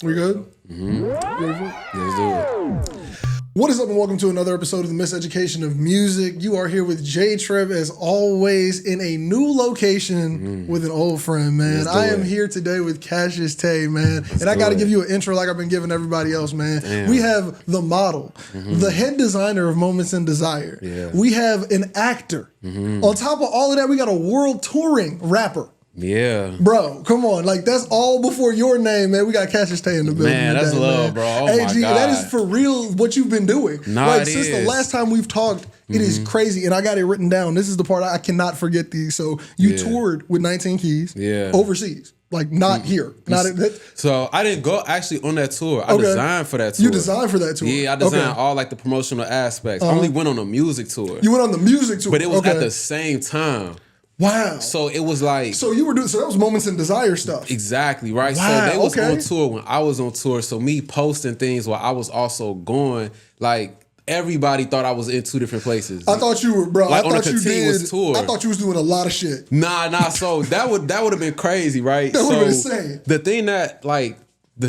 We good? Mm-hmm. Let's do it. What is up, and welcome to another episode of the Miseducation of Music. You are here with J-Treb, as always, in a new location with an old friend, man. I am here today with Cassius Tae, man. And I got to give you an intro like I've been giving everybody else, man. Damn. We have the model, the head designer of Moments in Desire. Yeah. We have an actor. On top of all of that, we got a world touring rapper. Yeah. Bro, come on. Like, that's all before your name, man. We got Cassius Tae in the building. Man, that's today, love, bro. Oh, hey, my G, God. that is for real what you've been doing. Nah, like, it since the is. last time we've talked, it is crazy. And I got it written down. This is the part I cannot forget these. So, you toured with 19 Keys overseas. Like, not here. Not So I didn't go actually on that tour. I designed for that tour. You designed for that tour? Yeah, I designed all like the promotional aspects. I only went on a music tour. You went on the music tour? But it was at the same time. Wow. So it was like... So you were doing... So that was Moments in Desire stuff. Exactly, right? Wow, so they was on tour when I was on tour. So me posting things while I was also going, like... Everybody thought I was in two different places. I thought you were, bro. Like I on a thought you continuous did. tour. I thought you was doing a lot of shit. Nah. So that would have been crazy, right? That would have been insane. The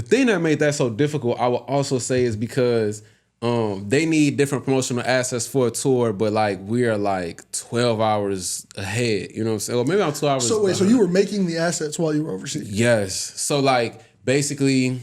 thing that made that so difficult, I would also say, is because they need different promotional assets for a tour, but like we are like 12 hours ahead. You know what I'm saying? Or maybe I'm 2 hours. So wait, so you were making the assets while you were overseas? Yes. So like basically.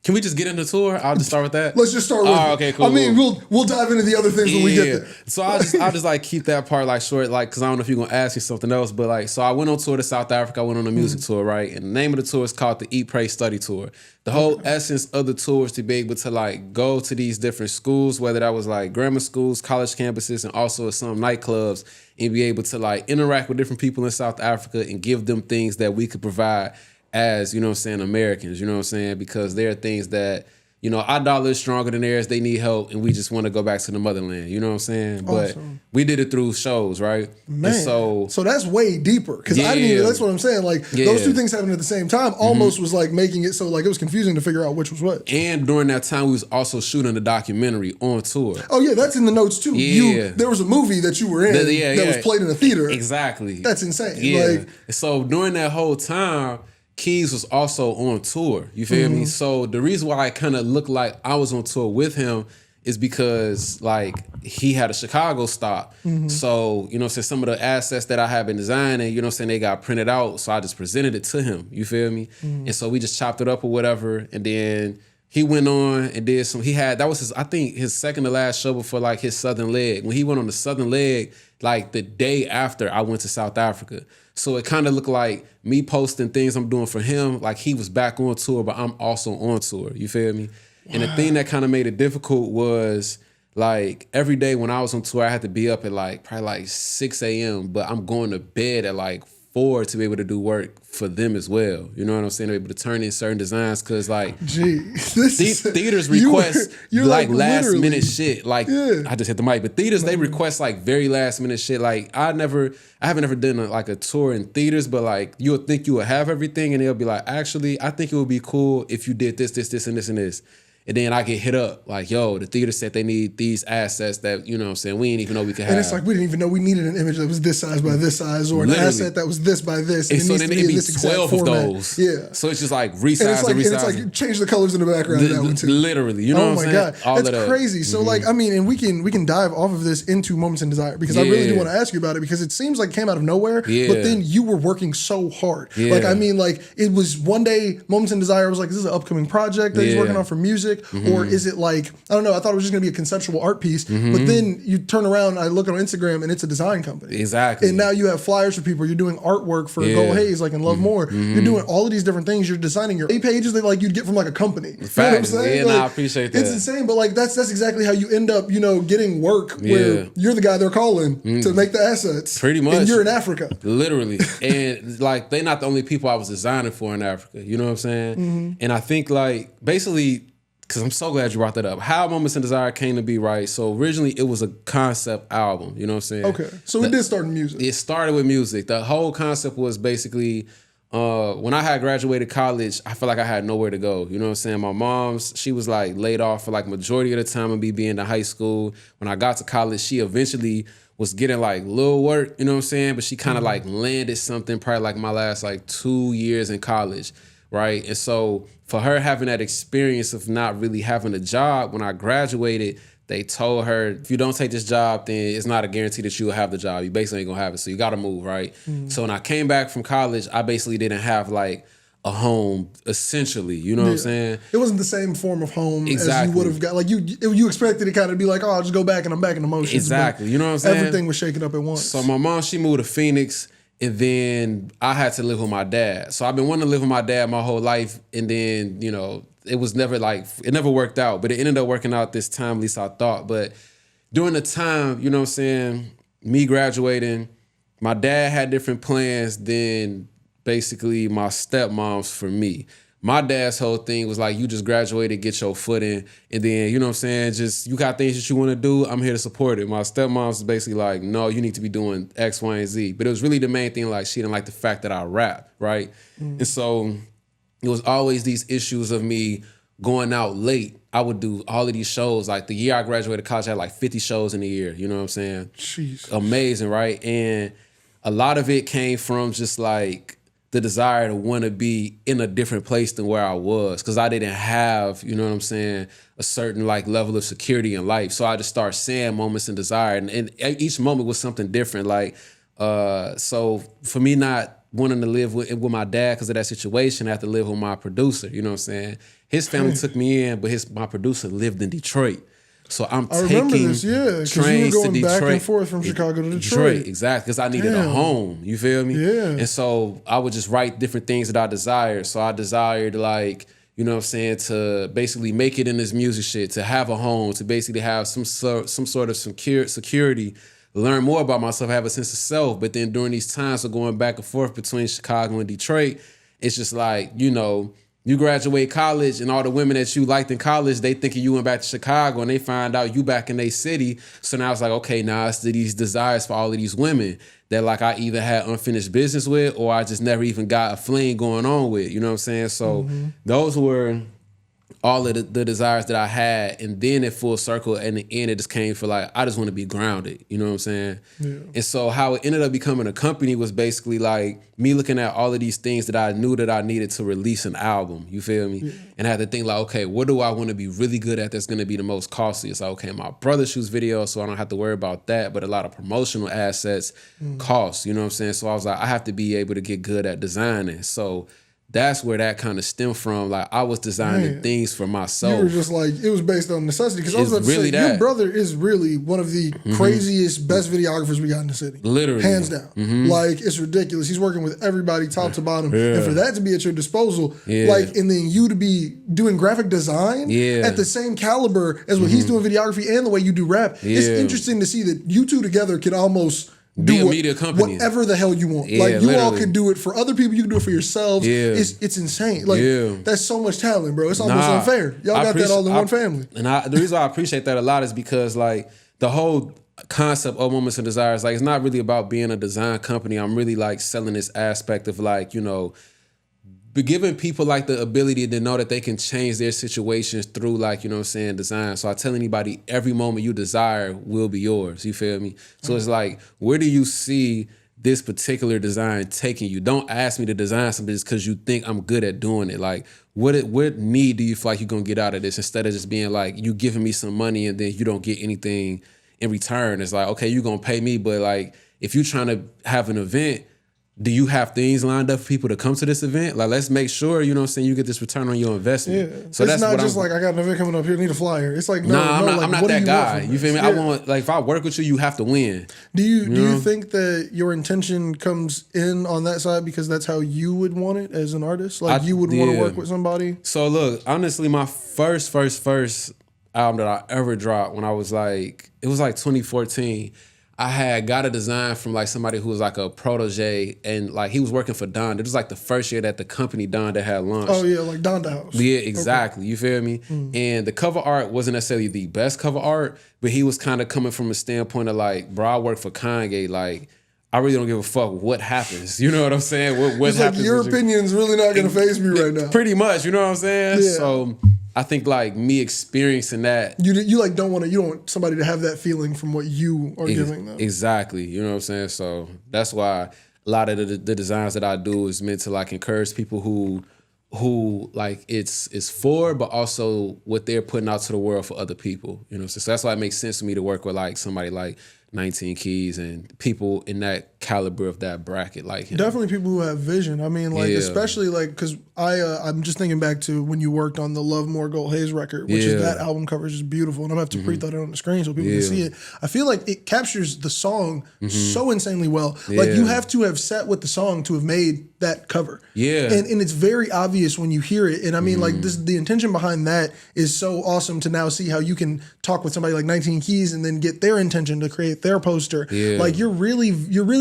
Can we just get into the tour? I'll just start with that. Let's just start with it. Okay, cool. I mean, we'll dive into the other things when we get there. So I'll just like keep that part like short, like because I don't know if you're gonna ask me something else, but like so I went on tour to South Africa. I went on a music tour, right? And the name of the tour is called the Eat, Pray, Study Tour. The whole essence of the tour is to be able to like go to these different schools, whether that was like grammar schools, college campuses, and also some nightclubs, and be able to like interact with different people in South Africa and give them things that we could provide as, you know what I'm saying, Americans, you know what I'm saying? Because there are things that, you know, our dollar is stronger than theirs. They need help, and we just want to go back to the motherland. You know what I'm saying? But we did it through shows, right? Man, and so that's way deeper because I didn't even. That's what I'm saying. Like those two things happening at the same time almost was like making it so like it was confusing to figure out which was what. And during that time, we was also shooting a documentary on tour. Oh yeah, that's in the notes too. Yeah, there was a movie that you were in that was played in a theater. Exactly. That's insane. Yeah. Like, so during that whole time, Keys was also on tour. You feel me? So the reason why I kind of looked like I was on tour with him is because like he had a Chicago stop. So, you know, since some of the assets that I had been designing, you know what I'm saying, they got printed out. So I just presented it to him. You feel me? And so we just chopped it up or whatever. And then he went on and did some, that was I think his second to last show before like his Southern leg. When he went on the Southern leg, like the day after I went to South Africa. So it kind of looked like me posting things I'm doing for him, like he was back on tour, but I'm also on tour. You feel me? And the thing that kind of made it difficult was like every day when I was on tour, I had to be up at like probably like 6 a.m., but I'm going to bed at like 4 to be able to do work for them as well. You know what I'm saying? To be able to turn in certain designs because like theaters request like last minute shit. Like I just hit the mic, but theaters they request like very last minute shit. Like I haven't ever done a tour in theaters, but like you'll think you will have everything, and they'll be like, actually, I think it would be cool if you did this, and this, and this. And then I get hit up like, yo, the theater said they need these assets that, you know what I'm saying, we didn't even know we could have. And it's like, we didn't even know we needed an image that was this size by this size or an asset that was this by this. And so then it'd be 12 of those. Yeah. So it's just like resize and it's like change the colors in the background of that one too. Literally. You know what I'm saying? Oh my God. That's crazy. So like, I mean, and we can dive off of this into Moments in Desire because I really do want to ask you about it because it seems like it came out of nowhere, but then you were working so hard. Like, I mean, like it was one day Moments in Desire was like, is this an upcoming project that he's working on for music? Or is it like, I don't know, I thought it was just gonna be a conceptual art piece, but then you turn around, I look on Instagram and it's a design company. Exactly. And now you have flyers for people, you're doing artwork for Gold Haze, like in Love More. You're doing all of these different things, you're designing your pages that like you'd get from like a company. You know what I'm saying? Yeah, like, I appreciate that. It's insane, but like that's exactly how you end up, you know, getting work where you're the guy they're calling to make the assets. Pretty much. And you're in Africa. Literally. And like they're not the only people I was designing for in Africa. You know what I'm saying? And I think like basically, because I'm so glad you brought that up. How Moments in Desire came to be, right? So originally it was a concept album, you know what I'm saying? Okay. So it did start in music. It started with music. The whole concept was basically when I had graduated college, I felt like I had nowhere to go. You know what I'm saying? My mom's, she was like laid off for like majority of the time of me being in high school. When I got to college, she eventually was getting like little work, you know what I'm saying? But she kind of like landed something probably like my last like 2 years in college. right? And so for her having that experience of not really having a job, when I graduated, they told her, if you don't take this job, then it's not a guarantee that you will have the job. You basically ain't gonna have it, so you gotta move, right? So when I came back from college, I basically didn't have like a home, essentially. You know what I'm saying? It wasn't the same form of home as you would have got. Like you expected it kind of be like, oh, I'll just go back and I'm back in emotions. Exactly. You know what I'm saying? Everything was shaken up at once. So my mom, she moved to Phoenix, and then I had to live with my dad. So I've been wanting to live with my dad my whole life, and then, you know, it was never like, it never worked out, but it ended up working out this time, at least I thought. But during the time, you know what I'm saying, me graduating, my dad had different plans than basically my stepmom's for me. My dad's whole thing was like, you just graduated, get your foot in, and then, you know what I'm saying, just, you got things that you want to do, I'm here to support it. My stepmom's basically like, no, you need to be doing X, Y, and Z. But it was really the main thing, like, she didn't like the fact that I rap, right? And so it was always these issues of me going out late. I would do all of these shows. Like the year I graduated college, I had like 50 shows in a year. You know what I'm saying? Jeez. Amazing, right? And a lot of it came from just like the desire to want to be in a different place than where I was, because I didn't have, you know what I'm saying, a certain like level of security in life. So I just started saying moments in desire, and each moment was something different. Like, so for me not wanting to live with my dad because of that situation, I had to live with my producer, you know what I'm saying? His family took me in, but my producer lived in Detroit. So I'm taking trains you were going to Detroit. back and forth from Chicago to Detroit. Exactly, because I needed a home, you feel me? Yeah. And so I would just write different things that I desired. So I desired, like, you know what I'm saying, to basically make it in this music shit, to have a home, to basically have some sort of security, learn more about myself, have a sense of self. But then during these times of going back and forth between Chicago and Detroit, it's just like, you know, you graduate college and all the women that you liked in college, they thinking you went back to Chicago, and they find out you back in their city. So now it's like, okay, now it's these desires for all of these women that like I either had unfinished business with, or I just never even got a fling going on with, you know what I'm saying? So those were all of the desires that I had, and then at full circle, and the end, it just came for like, I just want to be grounded, you know what I'm saying? Yeah. And so how it ended up becoming a company was basically like me looking at all of these things that I knew that I needed to release an album, you feel me? Yeah. And I had to think like, okay, what do I want to be really good at that's going to be the most costly? It's like, okay, my brother shoots videos, so I don't have to worry about that, but a lot of promotional assets cost, you know what I'm saying? So I was like, I have to be able to get good at designing. So that's where that kind of stemmed from. Like, I was designing things for myself. You were just like, it was based on necessity. Because I was about to say, your brother is really one of the craziest, best videographers we got in the city. Literally. Hands down. Like, it's ridiculous. He's working with everybody top to bottom. And for that to be at your disposal, like, and then you to be doing graphic design at the same caliber as what he's doing videography and the way you do rap, it's interesting to see that you two together can almost be a media company, whatever the hell you want. Like, you all could do it for other people, you can do it for yourselves. It's insane. Like, that's so much talent, bro. It's almost unfair. Y'all got that all in one family. And the reason why I appreciate that a lot is because, like, the whole concept of Moments and Desires, like, it's not really about being a design company. I'm really like selling this aspect of, like, you know, giving people like the ability to know that they can change their situations through, like, you know what I'm saying, design. So I tell anybody, every moment you desire will be yours. You feel me? So it's like, where do you see this particular design taking you? Don't ask me to design something just because you think I'm good at doing it. Like, what need do you feel like you're gonna get out of this, instead of just being like, you giving me some money and then you don't get anything in return? It's like, okay, you're gonna pay me, but like, if you're trying to have an event, do you have things lined up for people to come to this event? Like, let's make sure, you know what I'm saying, you get this return on your investment. Yeah. So it's not just like, I got an event coming up here, need a flyer. It's like, no, I'm not that guy. You feel me? I want, like, if I work with you, you have to win. Do you think that your intention comes in on that side because that's how you would want it as an artist? Like, you would want to work with somebody? So look, honestly, my first album that I ever dropped, when I was like, it was like 2014. I had got a design from like somebody who was like a protege, and like he was working for Don. It was like the first year that the company Donda had launched. Oh yeah, like Donda House. Yeah, exactly. Okay. You feel me? And the cover art wasn't necessarily the best cover art, but he was kind of coming from a standpoint of like, bro, I work for Kanye. Like, I really don't give a fuck what happens. You know what I'm saying? What happens? Like, your opinion's really not gonna faze me right now. Pretty much, you know what I'm saying? Yeah. So I think like me experiencing that, you like don't want somebody to have that feeling from what you are giving them. Exactly, you know what I'm saying. So that's why a lot of the designs that I do is meant to like encourage people who who like it's for, but also what they're putting out to the world for other people. You know, so that's why it makes sense for me to work with like somebody like 19 Keys and people in that caliber of that bracket, like him. Definitely people who have vision. I mean, like especially like because I'm just thinking back to when you worked on the Love More Gold Haze record, which is that album cover is just beautiful, and I'm gonna have to pre-throw it on the screen so people can see it. I feel like it captures the song so insanely well. Like you have to have sat with the song to have made that cover. And it's very obvious when you hear it. And I mean, like the intention behind that is so awesome to now see how you can talk with somebody like 19 Keys and then get their intention to create their poster. Like you're really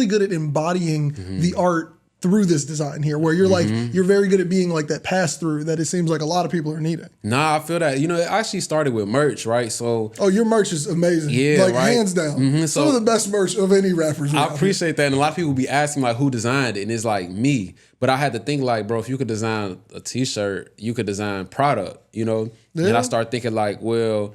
good at embodying the art through this design here, where you're like, you're very good at being like that pass through that it seems like a lot of people are needing. Nah, I feel that. You know, it actually started with merch, right? So your merch is amazing. Like hands down. Some of the best merch of any rappers. I appreciate that. And a lot of people be asking like who designed it, and it's like me. But I had to think like, bro, if you could design a t-shirt, you could design product, you know? And I start thinking like, well,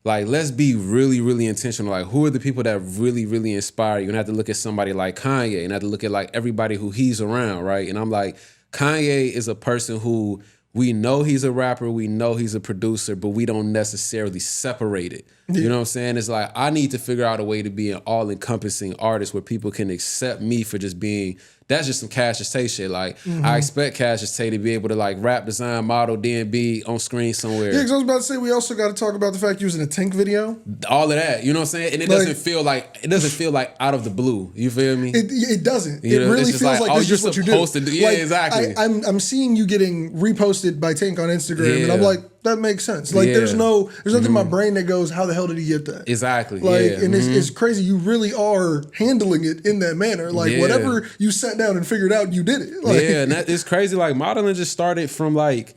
like, let's be really, really intentional. Like, who are the people that really, really inspire you? And I have to look at somebody like Kanye, and I have to look at like everybody who he's around, right? And I'm like, Kanye is a person who we know he's a rapper, we know he's a producer, but we don't necessarily separate it. You know what I'm saying? It's like, I need to figure out a way to be an all-encompassing artist where people can accept me for just being, that's just some Cassius Tae shit. Like, I expect Cassius Tae to be able to like rap, design, model, then be on screen somewhere. Yeah, because I was about to say, we also got to talk about the fact you was in a Tank video. All of that, you know what I'm saying? And it doesn't feel like out of the blue. You feel me? It doesn't. It really feels like that's just what you do. Yeah, like, exactly. I'm seeing you getting reposted by Tank on Instagram, and I'm like, that makes sense. Like, there's nothing in my brain that goes, how the hell did he get that? Exactly. Like, and it's crazy. You really are handling it in that manner. Like, whatever you sat down and figured out, you did it. Like, and that is crazy. Like, modeling just started from like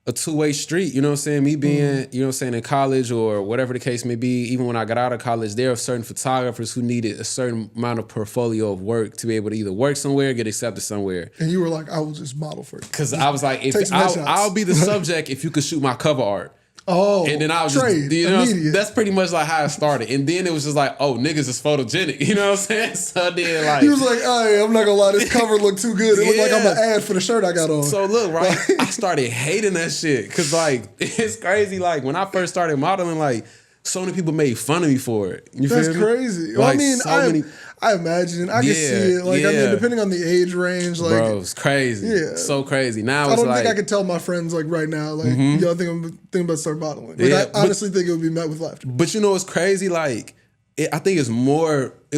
a two-way street, you know what I'm saying? Me being, you know what I'm saying, in college or whatever the case may be, even when I got out of college, there are certain photographers who needed a certain amount of portfolio of work to be able to either work somewhere or get accepted somewhere. And you were like, I will just model for you. Because I was like, I'll be the subject if you could shoot my cover art. Oh, and then I was just, you know, that's pretty much like how it started. And then it was just like, oh, niggas is photogenic. You know what I'm saying? So then like, he was like, hey, I'm not gonna lie, this cover looked too good. It looked like I'm an ad for the shirt I got on. So look, right, I started hating that shit. Cause like, it's crazy. Like when I first started modeling, like so many people made fun of me for it. You That's feel me? crazy. Well, like, I mean, I imagine. I can see it. Like, I mean, depending on the age range, like, bro, it's crazy. Yeah, so crazy. Now I it's don't like, think I could tell my friends like right now, like, yo, I think I'm thinking about start modeling. Like, I honestly think it would be met with laughter. But you know what's crazy? Like, I think it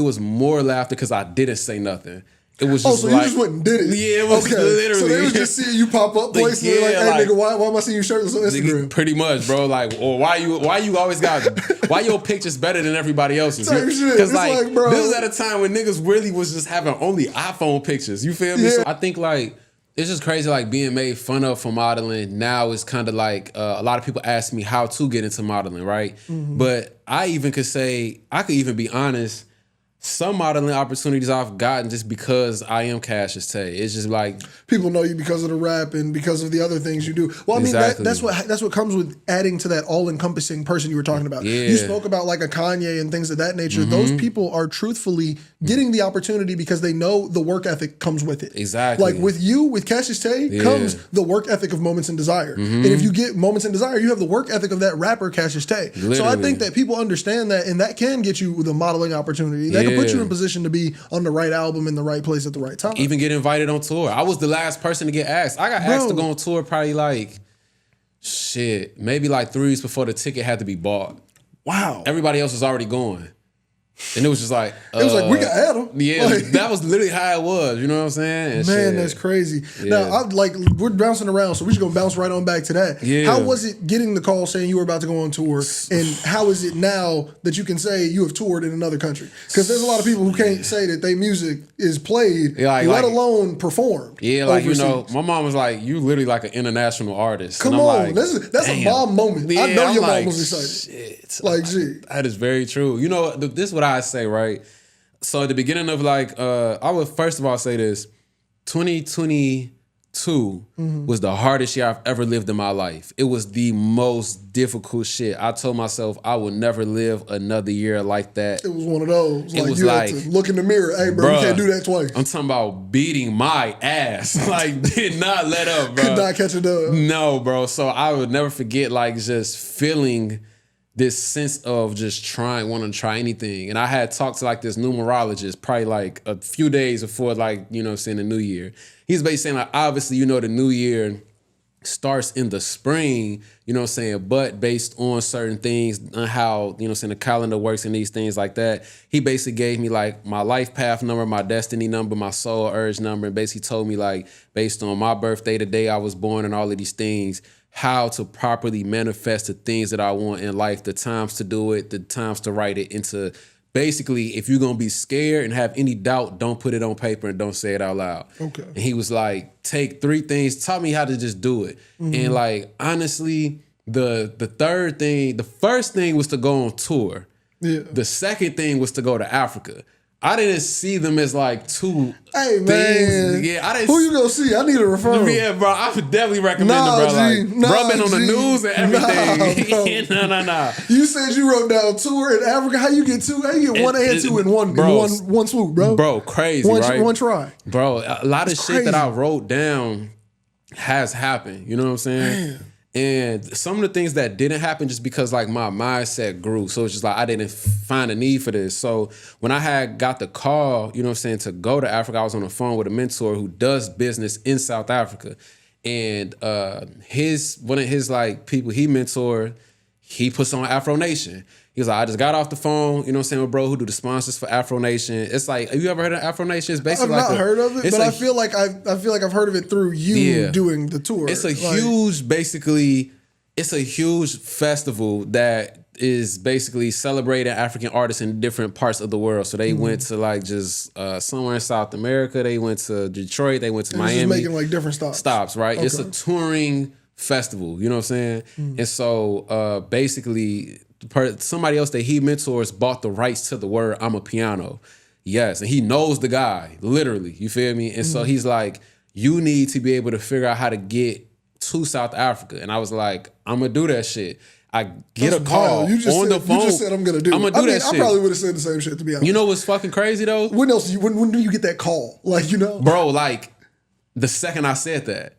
was more laughter because I didn't say nothing. It was just you just went and did it. Yeah, it was literally. So they was just seeing you pop up places. Like, hey, nigga, why am I seeing you shirtless on Instagram? Pretty much, bro. Like, or why you always got, why your picture's better than everybody else's? Because like, bro, this was at a time when niggas really was just having only iPhone pictures. You feel me? Yeah. So I think like, it's just crazy, like being made fun of for modeling now is kind of like, a lot of people ask me how to get into modeling, right? But I even could say, I could even be honest, some modeling opportunities I've gotten just because I am Cassius Tae. It's just like people know you because of the rap and because of the other things you do. Well, I mean, that's what comes with adding to that all-encompassing person you were talking about. You spoke about like a Kanye and things of that nature. Those people are truthfully getting the opportunity because they know the work ethic comes with it. Exactly. Like with you, with Cassius Tae, comes the work ethic of Moments in Desire. And if you get Moments in Desire, you have the work ethic of that rapper Cassius Tae. So I think that people understand that, and that can get you the modeling opportunity. That can put you in position to be on the right album in the right place at the right time. Even get invited on tour. I was the last person to get asked. I got asked to go on tour probably like, maybe like 3 weeks before the ticket had to be bought. Wow. Everybody else was already going. And it was just like... it was like, we got Adam. Yeah, like, that was literally how it was. You know what I'm saying? And man, that's crazy. Yeah. Now, we're bouncing around, so we're just going to bounce right on back to that. Yeah. How was it getting the call saying you were about to go on tour? And how is it now that you can say you have toured in another country? Because there's a lot of people who can't say that their music is played, let alone performed. Yeah, like, overseas. You know, my mom was like, you literally like an international artist. Come on, like, that's a mom moment. Yeah, I know your mom was excited. Shit. Like, gee. That is very true. You know, this is what I say, right? So at the beginning of like, I would first of all say this, 2022 2022 was the hardest year I've ever lived in my life. It was the most difficult shit. I told myself I will never live another year like that. It was one of those. It like was you like, had to look in the mirror. Hey, bro, you can't do that twice. I'm talking about beating my ass. Like, did not let up, bro. Could not catch a dub. No, bro. So I would never forget, like, just feeling this sense of just wanting to try anything. And I had talked to like this numerologist probably like a few days before, like, you know what I'm saying, the new year. He's basically saying, like, obviously, you know, the new year starts in the spring, you know what I'm saying, but based on certain things, on how, you know what I'm saying, the calendar works and these things like that, he basically gave me like my life path number, my destiny number, my soul urge number, and basically told me, like, based on my birthday, the day I was born, and all of these things, how to properly manifest the things that I want in life, the times to do it, the times to write it into. Basically, if you're going to be scared and have any doubt, don't put it on paper and don't say it out loud. Okay. And he was like, take 3 things, taught me how to just do it. And like, honestly, the first thing was to go on tour. Yeah. The second thing was to go to Africa. I didn't see them as like 2 Hey, man. things. Yeah, I didn't. Who you gonna see? I need a referral. Yeah, bro, I would definitely recommend it, bro. Bro been on the news and everything. Nah. You said you wrote down tour in Africa. How you get 2? How you get 1 and 2 in one swoop, bro? Bro, crazy, right? One try. Bro, a lot of shit that I wrote down has happened. You know what I'm saying? Man. And some of the things that didn't happen just because like my mindset grew. So it's just like I didn't find a need for this. So when I had got the call, you know what I'm saying, to go to Africa, I was on the phone with a mentor who does business in South Africa. And one of his like people he mentored, he puts on Afro Nation. He was like, I just got off the phone, you know what I'm saying, with bro who do the sponsors for Afro Nation. It's like, have you ever heard of Afro Nation? It's basically I've not heard of it, but I feel like I've heard of it through you doing the tour. It's a huge festival that is basically celebrating African artists in different parts of the world. So they went to like just somewhere in South America. They went to Detroit. They went to Miami. Just making like different stops, right? Okay. It's a touring festival, you know what I'm saying? And so basically somebody else that he mentors bought the rights to the word I'm a piano. Yes, and he knows the guy, literally, you feel me? And so he's like, you need to be able to figure out how to get to South Africa. And I was like, I'm gonna do that shit. I get a call on the phone. You just said I'm gonna do it. I'm gonna do that shit. I probably would have said the same shit, to be honest. You know what's fucking crazy though? When do you get that call? Like, you know? Bro, like the second I said that,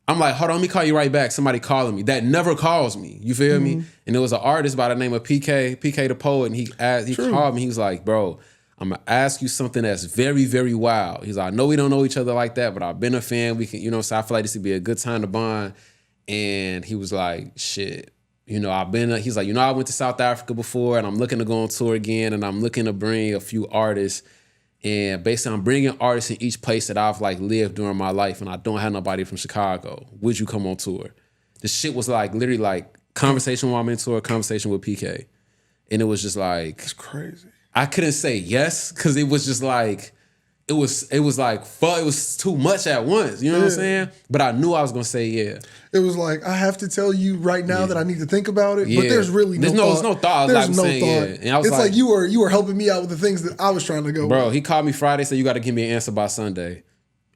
I'm like, hold on, let me call you right back. Somebody calling me. That never calls me. You feel me? And it was an artist by the name of PK the Poet, and he called me. He was like, bro, I'm gonna ask you something that's very, very wild. He's like, I know we don't know each other like that, but I've been a fan. We can, you know, so I feel like this would be a good time to bond. And he was like, shit, you know, he's like, you know, I went to South Africa before and I'm looking to go on tour again and I'm looking to bring a few artists. And basically, I'm bringing artists in each place that I've like lived during my life, and I don't have nobody from Chicago. Would you come on tour? The shit was like literally like conversation with my mentor, conversation with PK, and it was just like it's crazy. I couldn't say yes because it was just like it was like fuck. It was too much at once. You know what I'm saying? But I knew I was gonna say yeah. It was like I have to tell you right now that I need to think about it. But there's really no thought. There's no thought. There's no thought. Yeah. And I was it's like you were helping me out with the things that I was trying to go. Bro, with. He called me Friday, said you got to give me an answer by Sunday.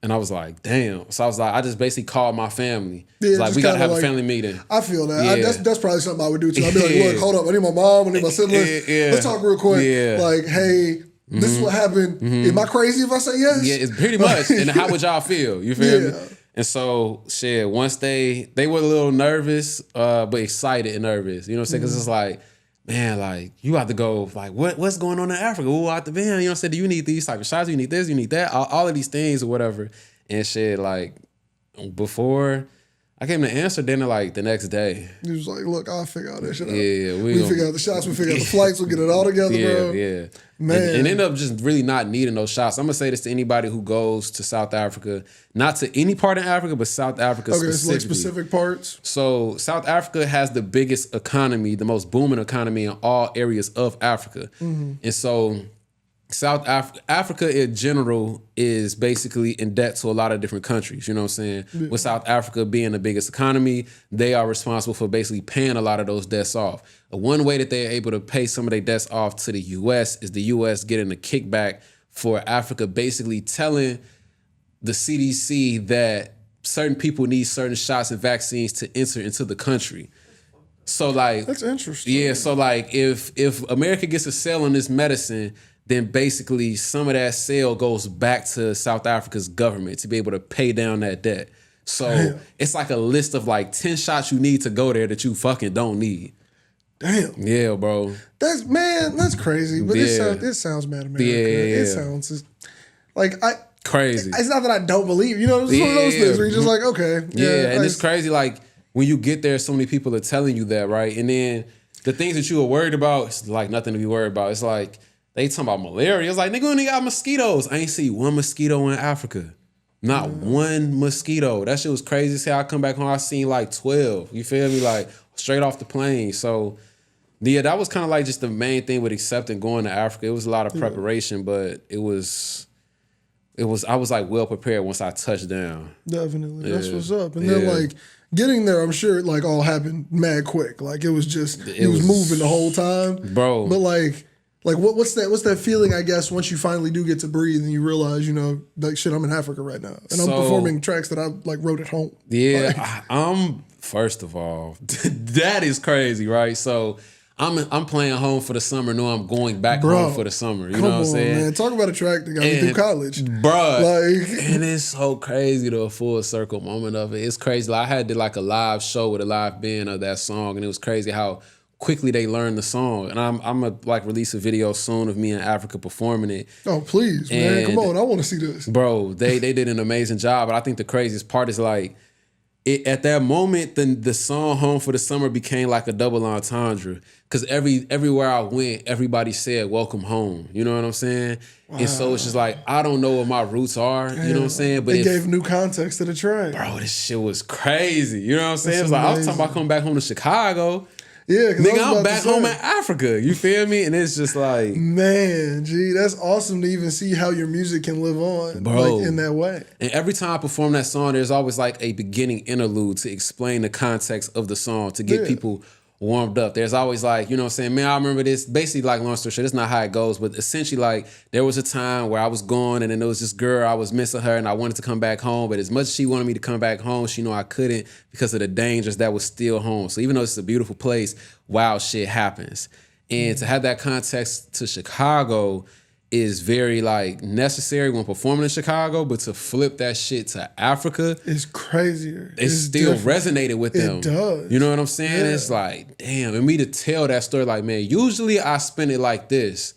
And I was like, damn. So I was like, I just basically called my family. Yeah, it's like, we got to have a family meeting. I feel that. Yeah. That's probably something I would do too. I'd be like, look, hold up. I need my mom. I need my siblings. Let's talk real quick. Yeah. Like, hey, this is what happened. Am I crazy if I say yes? Yeah, it's pretty much. And how would y'all feel? You feel me? And so, shit, once they were a little nervous, but excited and nervous. You know what I'm saying? Because it's like, man, like, you have to go, like, what's going on in Africa? Who out the band? You know what I'm saying? Do you need these type of shots? You need this, you need that, all of these things or whatever. And shit, like, before I came to Amsterdam like the next day. He was like, look, I'll figure out that shit out. Yeah, we figure out the shots, we figure out the flights, we'll get it all together, bro. Yeah. Man. And end up just really not needing those shots. I'm going to say this to anybody who goes to South Africa, not to any part of Africa, but South Africa specifically. Okay, it's like specific parts. So South Africa has the biggest economy, the most booming economy in all areas of Africa. And so South Africa in general is basically in debt to a lot of different countries, you know what I'm saying? Yeah. With South Africa being the biggest economy, they are responsible for basically paying a lot of those debts off. One way that they're able to pay some of their debts off to the U.S. is the U.S. getting a kickback for Africa, basically telling the CDC that certain people need certain shots and vaccines to enter into the country. So like that's interesting. Yeah, so like if America gets a sale on this medicine, then basically some of that sale goes back to South Africa's government to be able to pay down that debt. So it's like a list of like 10 shots you need to go there that you fucking don't need. Damn. Yeah, bro. That's crazy. But it sounds mad America. It sounds like crazy. It's not that I don't believe. You know, it's one of those things where you're just like, okay. Yeah, and it's crazy. Like when you get there, so many people are telling you that, right? And then the things that you were worried about, it's like nothing to be worried about. It's like they talking about malaria. It's like, nigga, only got mosquitoes. I ain't see one mosquito in Africa. Not one mosquito. That shit was crazy. See, I come back home, I seen like 12. You feel me? Like straight off the plane. So yeah, that was kind of like just the main thing with accepting going to Africa. It was a lot of preparation, but I was like well prepared once I touched down. Definitely. That's what's up. And then like getting there, I'm sure it like all happened mad quick. Like it was just it was moving the whole time. Bro. But like what's that feeling, I guess, once you finally do get to breathe and you realize, you know, like shit, I'm in Africa right now. And I'm performing tracks that I like wrote at home. Yeah. Like, I'm first of all, that is crazy, right? So I'm playing home for the summer. No, I'm going back home for the summer. You know what I'm saying? Man, talk about a track that got me through college, bruh. And it's so crazy, the full circle moment of it. It's crazy. Like, I did like a live show with a live band of that song, and it was crazy how quickly they learned the song. And I'm gonna like release a video soon of me in Africa performing it. Oh please, man, come on! I want to see this, bro. They did an amazing job, but I think the craziest part is like. At that moment, the song "Home for the Summer" became like a double entendre because everywhere I went, everybody said "Welcome home." You know what I'm saying? Wow. And so it's just like I don't know what my roots are. You know what I'm saying? But it gave new context to the track. Bro, this shit was crazy. You know what I'm saying? It's like I was talking about coming back home to Chicago. Yeah, nigga, I'm back home in Africa. You feel me? And it's just like, man, gee, that's awesome to even see how your music can live on, bro, like in that way. And every time I perform that song, there's always like a beginning interlude to explain the context of the song to get people warmed up. There's always like, you know what I'm saying, man, I remember this. Basically, like, long story short, it's not how it goes, but essentially, like, there was a time where I was gone, and then there was this girl, I was missing her, and I wanted to come back home, but as much as she wanted me to come back home, she knew I couldn't because of the dangers that was still home. So even though it's a beautiful place, wild shit happens. And to have that context to Chicago is very like necessary when performing in Chicago, but to flip that shit to Africa, it's crazier. It still resonated with them. It does. You know what I'm saying? Yeah. It's like, damn, and me to tell that story, like, man, usually I spin it like this,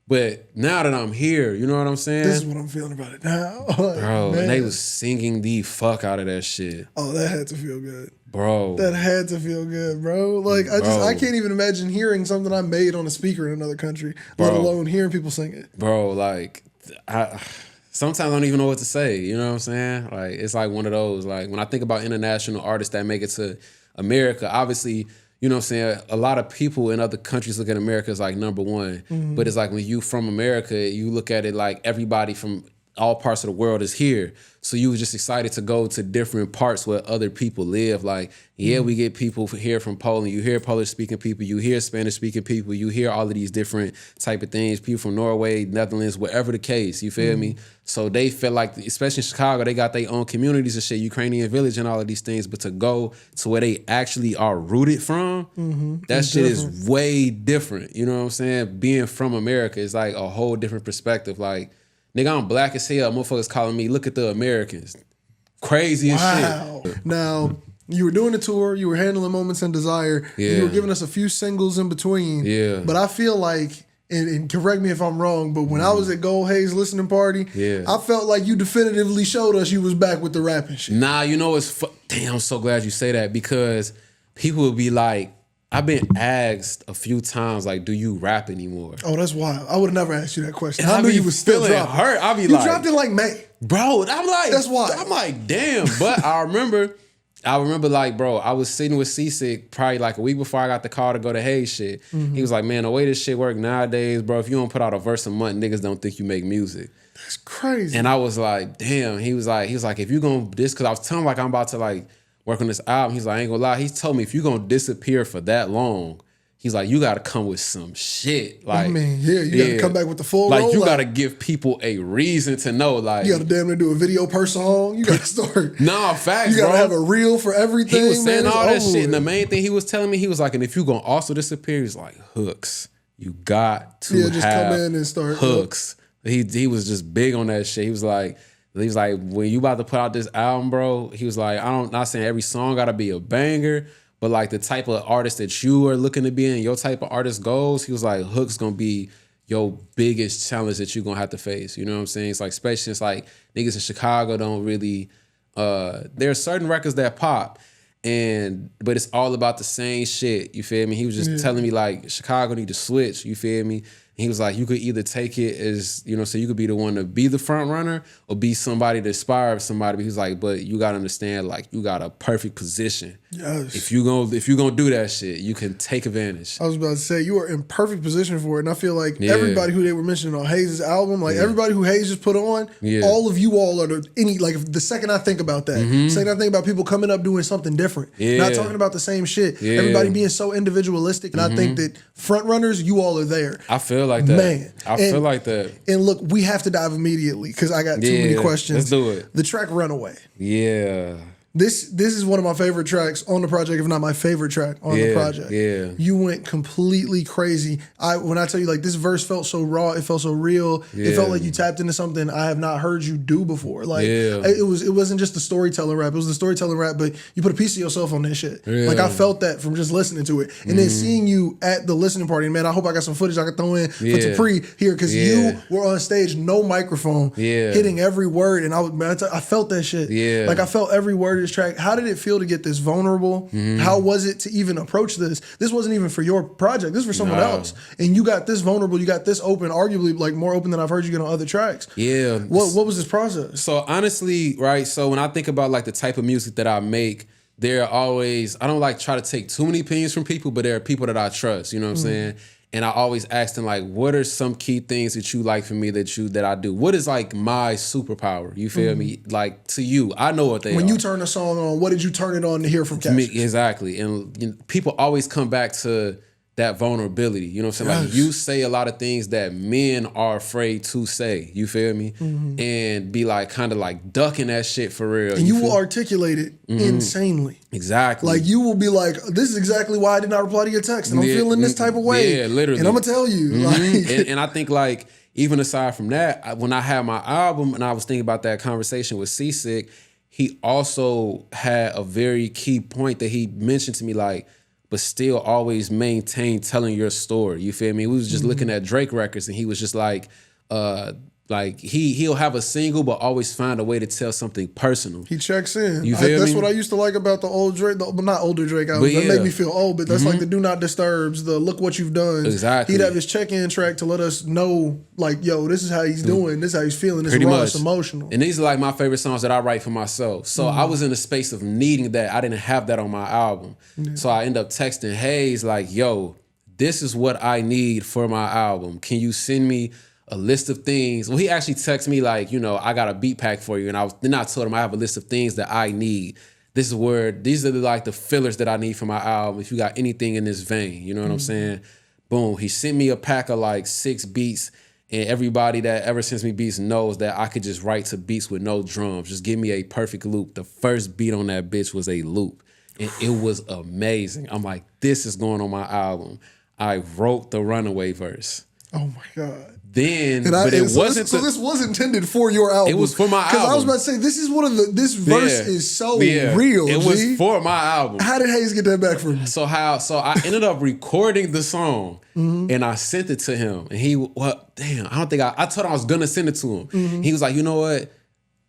but now that I'm here, you know what I'm saying? This is what I'm feeling about it now. Like, bro, man. And they was singing the fuck out of that shit. Oh, that had to feel good. Bro. That had to feel good, bro. Like, I can't even imagine hearing something I made on a speaker in another country, let alone hearing people sing it. Bro, like, sometimes I don't even know what to say. You know what I'm saying? Like, it's like one of those, like, when I think about international artists that make it to America, obviously, you know what I'm saying, a lot of people in other countries look at America as like number one. Mm-hmm. But it's like when you from America, you look at it like everybody from all parts of the world is here. So you were just excited to go to different parts where other people live. Like, yeah, we get people here from Poland. You hear Polish-speaking people. You hear Spanish-speaking people. You hear all of these different type of things. People from Norway, Netherlands, whatever the case. You feel me? So they feel like, especially in Chicago, they got their own communities and shit, Ukrainian Village and all of these things. But to go to where they actually are rooted from, that shit is way different. You know what I'm saying? Being from America is like a whole different perspective. Like, nigga, I'm black as hell. Motherfuckers calling me, look at the Americans. Crazy as shit. Now, you were doing the tour, you were handling Moments in Desire, you were giving us a few singles in between. Yeah. But I feel like, and correct me if I'm wrong, but when I was at Gold Haze listening party, I felt like you definitively showed us you was back with the rapping shit. Nah, you know what's damn, I'm so glad you say that because people will be like, I've been asked a few times, like, do you rap anymore? Oh, that's wild. I would have never asked you that question. And I knew you was still feeling hurt. I'll be you like, you dropped it like May. Bro, I'm like, that's wild. I'm like, damn. But I remember like, bro, I was sitting with Seasick probably like a week before I got the call to go to Hayes shit. He was like, man, the way this shit work nowadays, bro, if you don't put out a verse a month, niggas don't think you make music. That's crazy. And I was like, damn. He was like, if you gonna this, because I was telling him like I'm about to like work on this album. He's like, I ain't gonna lie. He told me if you gonna disappear for that long, He's like, you got to come with some shit. Like, I mean, you got to come back with the full like, rollout. you got to give people a reason to know. Like, you got to damn near do a video per song. You got to start. Nah, facts, you got to bro. have a reel for everything. He was saying man. all that shit. And the main thing he was telling me, he was like, and if you going to also disappear, he's like, hooks. You got to just have come in and start hooks. He was just big on that shit. He was like, when you about to put out this album, bro, he was like, not saying every song got to be a banger, but like the type of artist that you are looking to be in, your type of artist goals, he was like, hook's gonna be your biggest challenge that you're gonna have to face. You know what I'm saying? It's like, especially it's like niggas in Chicago don't really, there are certain records that pop, but it's all about the same shit. You feel me? He was just telling me like Chicago need to switch. You feel me? And he was like, you could either take it as, so you could be the one to be the front runner or be somebody to inspire somebody. But he was like, but you gotta understand, like, you got a perfect position. Yes. If you gonna do that shit, you can take advantage. I was about to say, you are in perfect position for it. And I feel like everybody who they were mentioning on Hayes' album, like everybody who Hayes just put on, all of you all are the second I think about that, second I think about people coming up doing something different, not talking about the same shit, everybody being so individualistic. And I think that front runners, you all are there. I feel like that. Man. I feel like that. And look, we have to dive immediately because I got too many questions. Let's do it. The track Runaway. Yeah. This is one of my favorite tracks on the project, if not my favorite track on the project. Yeah. You went completely crazy. When I tell you, like, this verse felt so raw, it felt so real. It felt like you tapped into something I have not heard you do before. Like it wasn't just the storytelling rap. It was the storytelling rap, but you put a piece of yourself on that shit. Yeah. Like I felt that from just listening to it. And then seeing you at the listening party, and man, I hope I got some footage I can throw in for Tapri here, because you were on stage, no microphone, hitting every word. And I felt that shit. Yeah. Like I felt every word of this track. How did it feel to get this vulnerable? How was it to even approach this? This wasn't even for your project. This is for someone else. And you got this vulnerable, you got this open, arguably like more open than I've heard you get on other tracks. Yeah. What was this process? So honestly, right, so when I think about like the type of music that I make, there are always, I don't like try to take too many opinions from people, but there are people that I trust, you know what I'm saying? And I always ask them, like, what are some key things that you like for me that I do? What is like my superpower? You feel me? Like to you, I know what they are. When you turn a song on, what did you turn it on to hear from Cassius? Exactly. And people always come back to that vulnerability. You know what I'm saying? Like you say a lot of things that men are afraid to say. You feel me? And be like kind of like ducking that shit for real. And you will articulate it insanely. Exactly. Like you will be like, this is exactly why I did not reply to your text. And I'm feeling this type of way. Yeah, literally. And I'm gonna tell you. Like, and I think like, even aside from that, when I had my album and I was thinking about that conversation with Seasick, he also had a very key point that he mentioned to me, like, but still always maintain telling your story. You feel me? We was just looking at Drake records and he was just like he'll have a single but always find a way to tell something personal. He checks in. You feel that's me? what I used to like about the old Drake, but not older Drake albums. That made me feel old, but that's like the Do Not Disturbs, the Look What You've Done. Exactly. He'd have his check-in track to let us know, like, yo, this is how he's doing, this is how he's feeling, this Pretty raw, much. it's emotional. And these are like my favorite songs that I write for myself. So I was in a space of needing that. I didn't have that on my album. So I end up texting Hayes like, yo, this is what I need for my album. Can you send me a list of things? Well, he actually texted me like, I got a beat pack for you. And then I told him I have a list of things that I need. These are like the fillers that I need for my album. If you got anything in this vein, you know what I'm saying? Boom. He sent me a pack of like 6 beats. And everybody that ever sends me beats knows that I could just write to beats with no drums. Just give me a perfect loop. The first beat on that bitch was a loop. And it was amazing. I'm like, this is going on my album. I wrote the Runaway verse. Oh my God. This was intended for your album. It was for my album. Because I was about to say, this is this verse is so real. It was for my album. How did Hayes get that back from you? So I ended up recording the song and I sent it to him. And I told him I was gonna send it to him. He was like, you know what?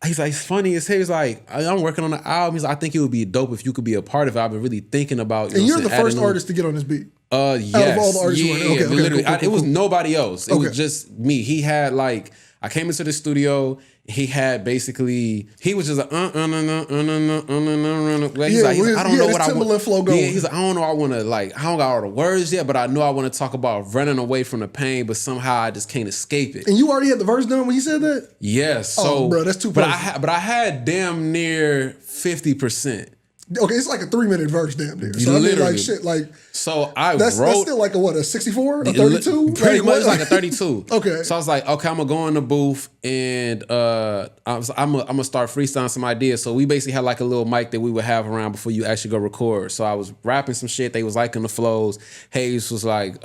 He's like, it's funny as hell. He's like, I'm working on the album. He's like, I think it would be dope if you could be a part of it. I've been really thinking about And you're the first artist to get on this beat. Yes. Out of all the artists it was nobody else. It was just me. He had like, I came into the studio. He had basically, he was just like, he's like, I don't know what I want. Flow going. Yeah, he's like, I don't know. I want to I don't got all the words yet, but I know I want to talk about running away from the pain, but somehow I just can't escape it. And you already had the verse done when he said that? Yes. So, bro, that's too perfect. But I had damn near 50%. Okay, it's like a 3-minute verse, damn near. So I mean, like shit, like so that's still like a 64, a 32, pretty much like a 32. Okay, so I was like, okay, I'm gonna go in the booth and I'm gonna start freestyling some ideas. So we basically had like a little mic that we would have around before you actually go record. So I was rapping some shit. They was liking the flows. Hayes was like,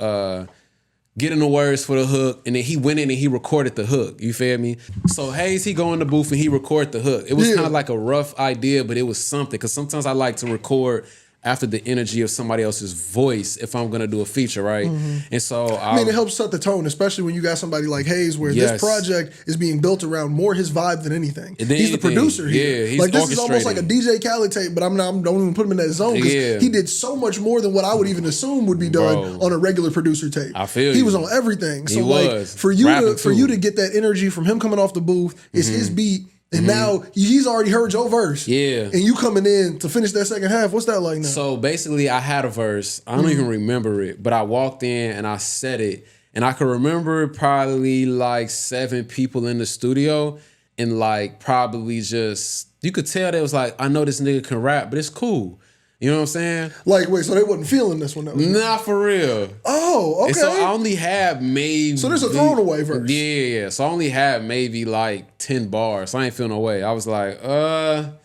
getting the words for the hook, and then he went in and he recorded the hook. You feel me? So Hayes, he go in the booth and he recorded the hook. It was kind of like a rough idea, but it was something. Because sometimes I like to record after the energy of somebody else's voice if I'm gonna do a feature, right? And so I mean, it helps set the tone, especially when you got somebody like Hayes, where this project is being built around more his vibe than anything. He's the producer here. He's like this is almost like a DJ Khaled tape, but don't even put him in that zone because he did so much more than what I would even assume would be done on a regular producer tape. I feel he was on everything. So like for you to get that energy from him coming off the booth, it's his beat. And now he's already heard your verse. Yeah. And you coming in to finish that second half. What's that like now? So basically I had a verse. I don't even remember it, but I walked in and I said it. And I can remember probably like 7 people in the studio and like probably just, you could tell they was like, I know this nigga can rap, but it's cool. You know what I'm saying? Like, wait, so they wasn't feeling this one? Nah, for real. Oh, okay. And so I only had maybe... So there's a thrown away verse. Yeah. So I only had maybe like 10 bars. So I ain't feeling no way. I was like, all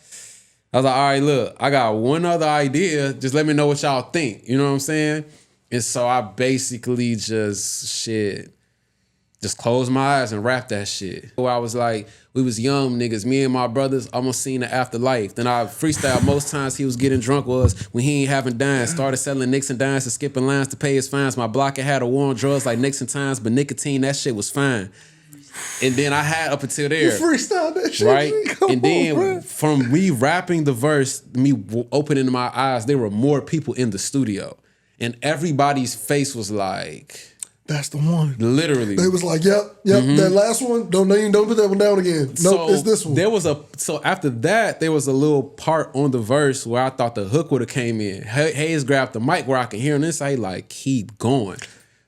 right, look, I got one other idea. Just let me know what y'all think. You know what I'm saying? And so I basically just closed my eyes and rapped that shit. I was like, we was young niggas, me and my brothers almost seen the afterlife. Then I freestyle most times he was getting drunk was when he ain't having dimes. Started selling nicks and dimes and skipping lines to pay his fines. My block had a war on drugs like Nixon times, but nicotine, that shit was fine. And then I had up until there. You freestyled that shit, right? And then from me rapping the verse, me opening my eyes, there were more people in the studio. And everybody's face was like... That's the one. Literally. They was like, yep, that last one, don't put that one down again. Nope, it's this one. So after that, there was a little part on the verse where I thought the hook would have came in. Hayes grabbed the mic where I could hear him inside, like, keep going.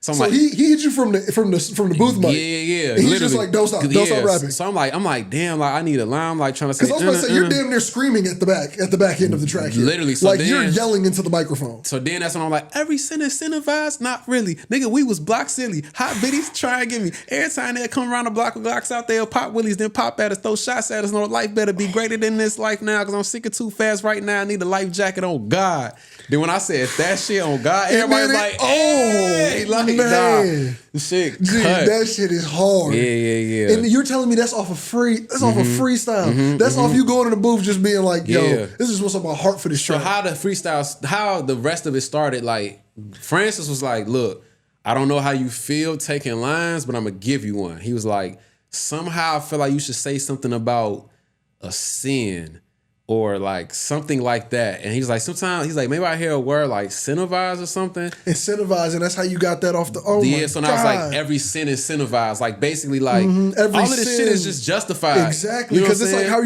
So like, he hit you from the booth mic. Yeah. And he's just like, don't stop rapping. So I'm like, damn, like I need a line. I'm like trying to say. Because I was about to say, you're damn near screaming at the back end of the track. Here. Literally, so like you're yelling into the microphone. So then that's when I'm like, every sentence incentivized? Not really, nigga. We was block silly, hot biddies try and get me. Every time they come around the block with Glocks out there, pop willies, then pop at us, throw shots at us. No, life better be greater than this life now, because I'm sinking too fast right now. I need a life jacket on God. Then when I said that shit on God, everybody's like, oh, like, man. Nah. Shit, cut. Dude, that shit is hard. Yeah. And you're telling me that's off of freestyle. That's off you going in the booth just being like, yo, this is what's on my heart for this track. So how the rest of it started, like, Francis was like, look, I don't know how you feel taking lines, but I'm gonna give you one. He was like, somehow I feel like you should say something about a sin or like something like that. And he's like, sometimes he's like, maybe I hear a word like incentivize or something. Incentivize, and that's how you got that off the so now it's like every sin incentivized. Like basically like all of this shit is just justified. Exactly. Because it's like how are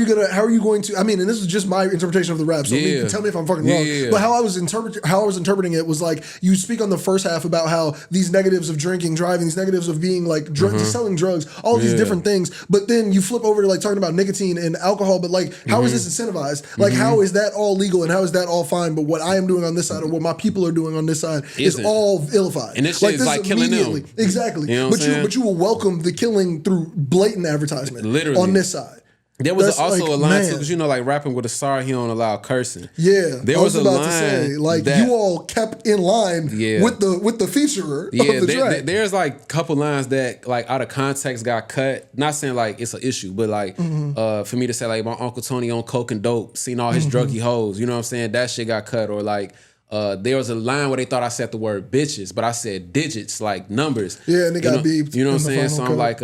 you going to I mean, and this is just my interpretation of the rap, so you can tell me if I'm fucking wrong. But how I was interpreting it was like you speak on the first half about how these negatives of drinking, driving, these negatives of being like selling drugs, all these different things, but then you flip over to like talking about nicotine and alcohol, but like how is this incentivized? Like, how is that all legal and how is that all fine? But what I am doing on this side or what my people are doing on this side is all vilified. And this shit is like killing them. Exactly. You know but you will welcome the killing through blatant advertisement on this side. There was also a line too, because you know, like rapping with a sorry, he don't allow cursing. Yeah, there was a line to say, like you all kept in line with the featurer of the track. There's like a couple lines that like out of context got cut. Not saying like it's an issue, but like for me to say like my Uncle Tony on coke and dope, seen all his druggy hoes. You know what I'm saying? That shit got cut. Or like there was a line where they thought I said the word bitches, but I said digits, like numbers. Yeah, and it got beeped. You know what I'm saying? So I'm like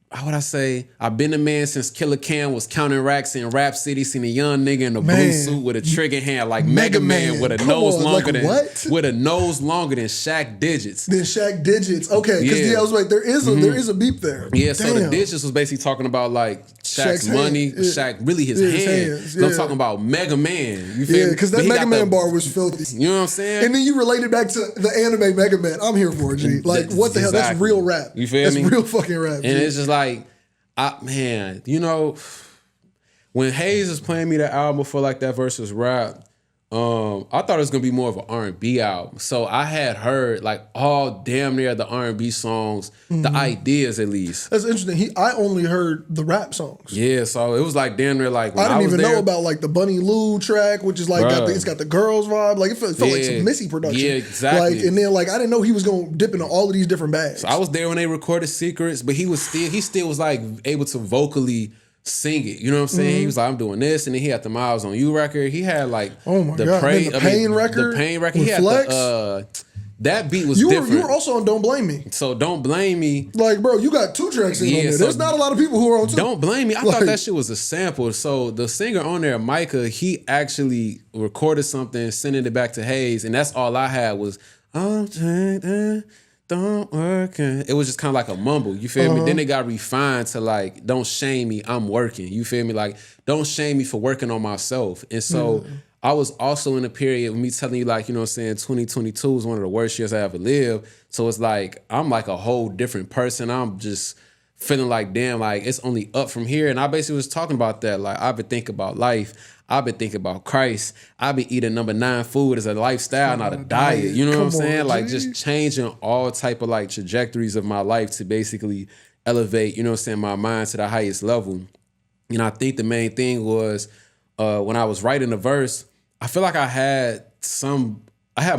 how would I say? I've been a man since Killer Cam was counting racks in Rap City. Seen a young nigga in a blue suit with a trigger hand like Mega Man with a nose longer than Shaq Digits. Okay, because I was like, there is a beep there. Yeah, so the digits was basically talking about like Shaq's money, Shaq really his hands. I'm talking about Mega Man. You feel me? Because that Mega Man bar was filthy. You know what I'm saying? And then you related back to the anime Mega Man. I'm here for it, G. Like, what the hell? That's real rap. You feel me? That's real fucking rap. And it's just like, man, you know, when Hayes was playing me the album before like that versus rap, I thought it was gonna be more of an R&B album. So I had heard like all damn near the R&B songs, the ideas at least. That's interesting. I only heard the rap songs. Yeah, so it was like damn near like when I didn't even know about like the Bunny Lou track, which is like it's got the girls vibe. Like it felt like some Missy production. Yeah, exactly. Like, and then like I didn't know he was gonna dip into all of these different bags. So I was there when they recorded Secrets, but he still was like able to vocally sing it. You know what I'm saying? He was like, I'm doing this, and then he had the Miles on You record. He had like the Pain record. The Pain record. He had Flex. That beat was different. You were also on Don't Blame Me. So Don't Blame Me. Like, bro, you got 2 tracks in on there. There's not a lot of people who are on 2. Don't Blame Me. I thought that shit was a sample. So the singer on there, Micah, he actually recorded something, sending it back to Hayes, and that's all I had was, don't work. It was just kind of like a mumble. You feel me? Then it got refined to like, don't shame me, I'm working. You feel me? Like, don't shame me for working on myself. And so I was also in a period of me telling you like, you know what I'm saying, 2022 was one of the worst years I ever lived. So it's like, I'm like a whole different person. I'm just feeling like, damn, like it's only up from here. And I basically was talking about that. Like, I've been thinking about life. I've been thinking about Christ. I've been eating number 9 food as a lifestyle, not a diet. You know what I'm saying? Like just changing all type of like trajectories of my life to basically elevate, you know what I'm saying, my mind to the highest level. And I think the main thing was when I was writing the verse, I feel like I had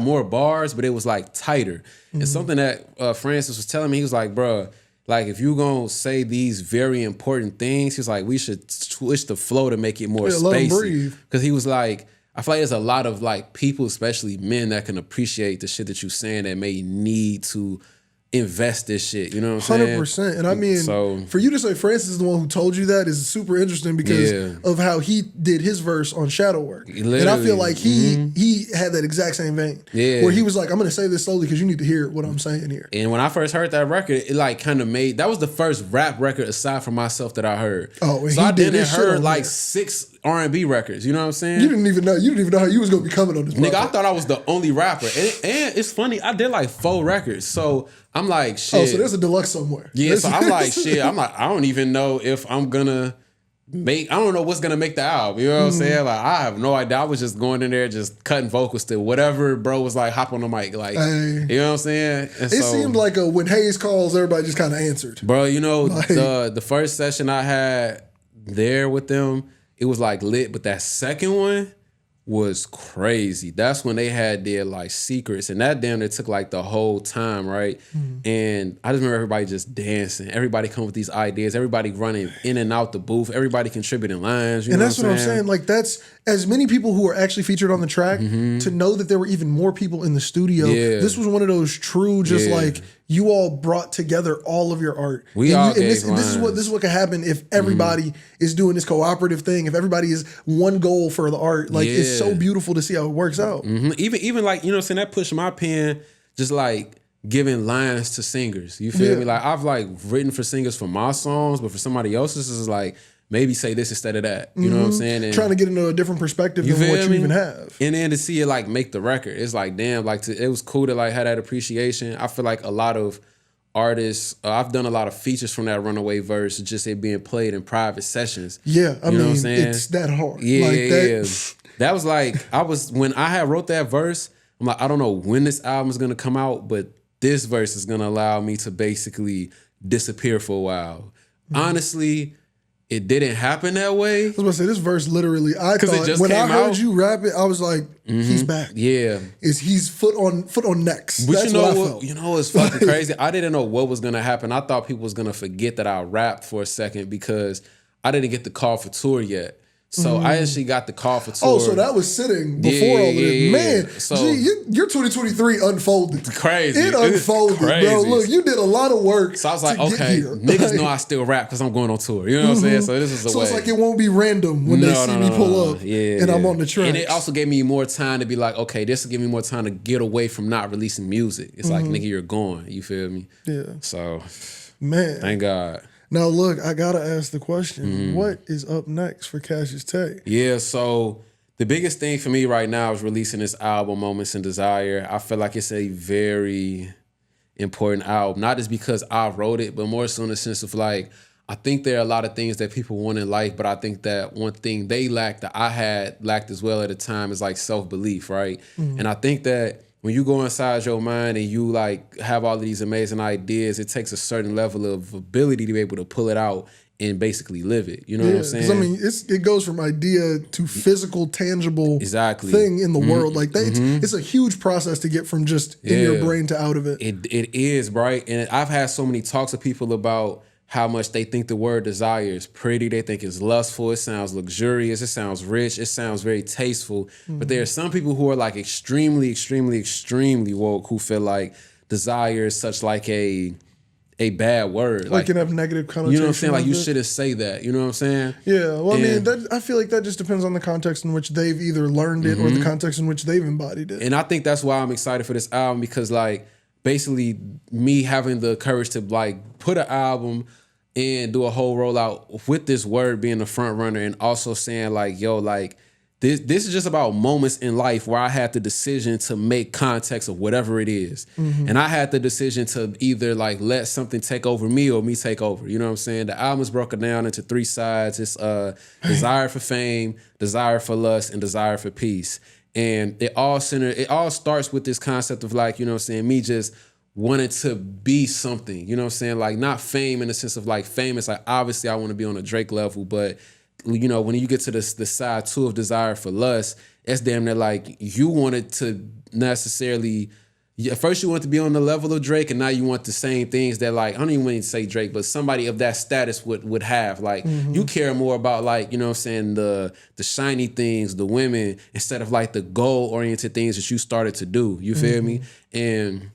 more bars, but it was like tighter. And something that Francis was telling me, he was like, bruh, like, if you gonna say these very important things, he's like, we should switch the flow to make it more spacey. Because he was like, I feel like there's a lot of like people, especially men, that can appreciate the shit that you're saying that may need to invest this shit. You know what I'm saying? 100%. And I mean, for you to say Francis is the one who told you that is super interesting because of how he did his verse on Shadow Work. Literally. And I feel like he had that exact same vein. Yeah. Where he was like, I'm going to say this slowly because you need to hear what I'm saying here. And when I first heard that record, it like kind of that was the first rap record aside from myself that I heard. Oh, and so I didn't heard like 6 R&B records. You know what I'm saying? You didn't even know how you was going to be coming on this Nigga, I thought I was the only rapper. And it's funny, I did like 4 records. So I'm like, shit. Oh, so there's a deluxe somewhere. Yeah, so I'm like, shit. I'm like, I don't even know if I'm gonna I don't know what's gonna make the album. You know what I'm saying? Like, I have no idea. I was just going in there, just cutting vocals to whatever bro was like, hop on the mic. Like, you know what I'm saying? And it seemed like when Hayes calls, everybody just kind of answered. Bro, you know, like, the first session I had there with them, it was like lit, but that second one was crazy. That's when they had their like secrets, and that damn, it took like the whole time, right? And I just remember everybody just dancing, everybody coming with these ideas, everybody running in and out the booth, everybody contributing lines. You know that's what I'm saying. Like, that's as many people who are actually featured on the track to know that there were even more people in the studio. This was one of those true, just like, you all brought together all of your art. This is what can happen if everybody is doing this cooperative thing. If everybody is one goal for the art, like it's so beautiful to see how it works out. Even like, you know what I'm saying, that pushed my pen, just like giving lines to singers. You feel me? Like, I've like written for singers for my songs, but for somebody else's is like, maybe say this instead of that. You know what I'm saying? And trying to get into a different perspective than what you even have. And then to see it like make the record, it's like, damn, like it was cool to like have that appreciation. I feel like a lot of artists, I've done a lot of features from that Runaway verse, just it being played in private sessions. Yeah, I mean, it's that hard. Yeah, that was like, when I had wrote that verse, I'm like, I don't know when this album is gonna come out, but this verse is gonna allow me to basically disappear for a while. Honestly, it didn't happen that way. I was about to say, this verse literally, I thought, when I heard you rap it, I was like, he's back. Yeah. He's foot on next. But that's you know what I felt. You know what's fucking crazy? I didn't know what was going to happen. I thought people was going to forget that I rapped for a second because I didn't get the call for tour yet. So I actually got the call for tour. Oh, so that was sitting before all of this. Man, so, your 2023 unfolded. Crazy. It unfolded, bro. Look, you did a lot of work. So I was like, okay, niggas know I still rap because I'm going on tour. You know what I'm saying? So this is the way. So it's like it won't be random when they see me pull up and I'm on the track. And it also gave me more time to be like, okay, this will give me more time to get away from not releasing music. It's like, nigga, you're gone. You feel me? Yeah. So, man. Thank God. Now, look, I got to ask the question. What is up next for Cassius Tae? Yeah, so the biggest thing for me right now is releasing this album, Moments in Desire. I feel like it's a very important album. Not just because I wrote it, but more so in the sense of like, I think there are a lot of things that people want in life, but I think that one thing they lack that I had lacked as well at the time is like self-belief, right? Mm-hmm. And I think that when you go inside your mind and you like have all of these amazing ideas, it takes a certain level of ability to be able to pull it out and basically live it. You know what I'm saying? I mean, it goes from idea to physical, tangible thing in the world. Like that, it's a huge process to get from just in your brain to out of it. It is, right? And I've had so many talks with people about how much they think the word desire is pretty. They think it's lustful. It sounds luxurious. It sounds rich. It sounds very tasteful. But there are some people who are like extremely, extremely, extremely woke who feel like desire is such like a bad word. Like can have negative connotation. You know what I'm saying? Like you shouldn't say that. You know what I'm saying? Yeah. Well, I mean, I feel like that just depends on the context in which they've either learned it or the context in which they've embodied it. And I think that's why I'm excited for this album because like basically me having the courage to like put an album and do a whole rollout with this word being the front runner and also saying like, yo, like this is just about moments in life where I had the decision to make context of whatever it is. And I had the decision to either like let something take over me or me take over. You know what I'm saying? The album is broken down into 3 sides. It's desire for fame, desire for lust, and desire for peace. And it all starts with this concept of like, you know what I'm saying, me just wanting to be something, you know what I'm saying? Like not fame in the sense of like famous, like obviously I want to be on a Drake level, but you know, when you get to the side 2 of desire for lust, it's damn near like you wanted to necessarily, first you want to be on the level of Drake and now you want the same things that like, I don't even want to say Drake, but somebody of that status would have. Like you care more about like, you know what I'm saying, the shiny things, the women, instead of like the goal-oriented things that you started to do. You feel me? And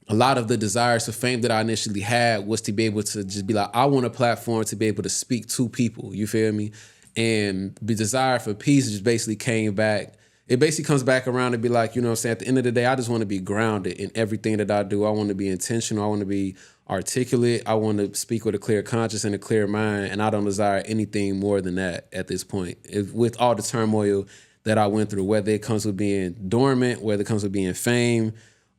a lot of the desires for fame that I initially had was to be able to just be like, I want a platform to be able to speak to people. You feel me? And the desire for peace just basically came back. It basically comes back around to be like, you know what I'm saying? At the end of the day, I just want to be grounded in everything that I do. I want to be intentional. I want to be articulate. I want to speak with a clear conscience and a clear mind. And I don't desire anything more than that at this point. With all the turmoil that I went through, whether it comes with being dormant, whether it comes with being fame,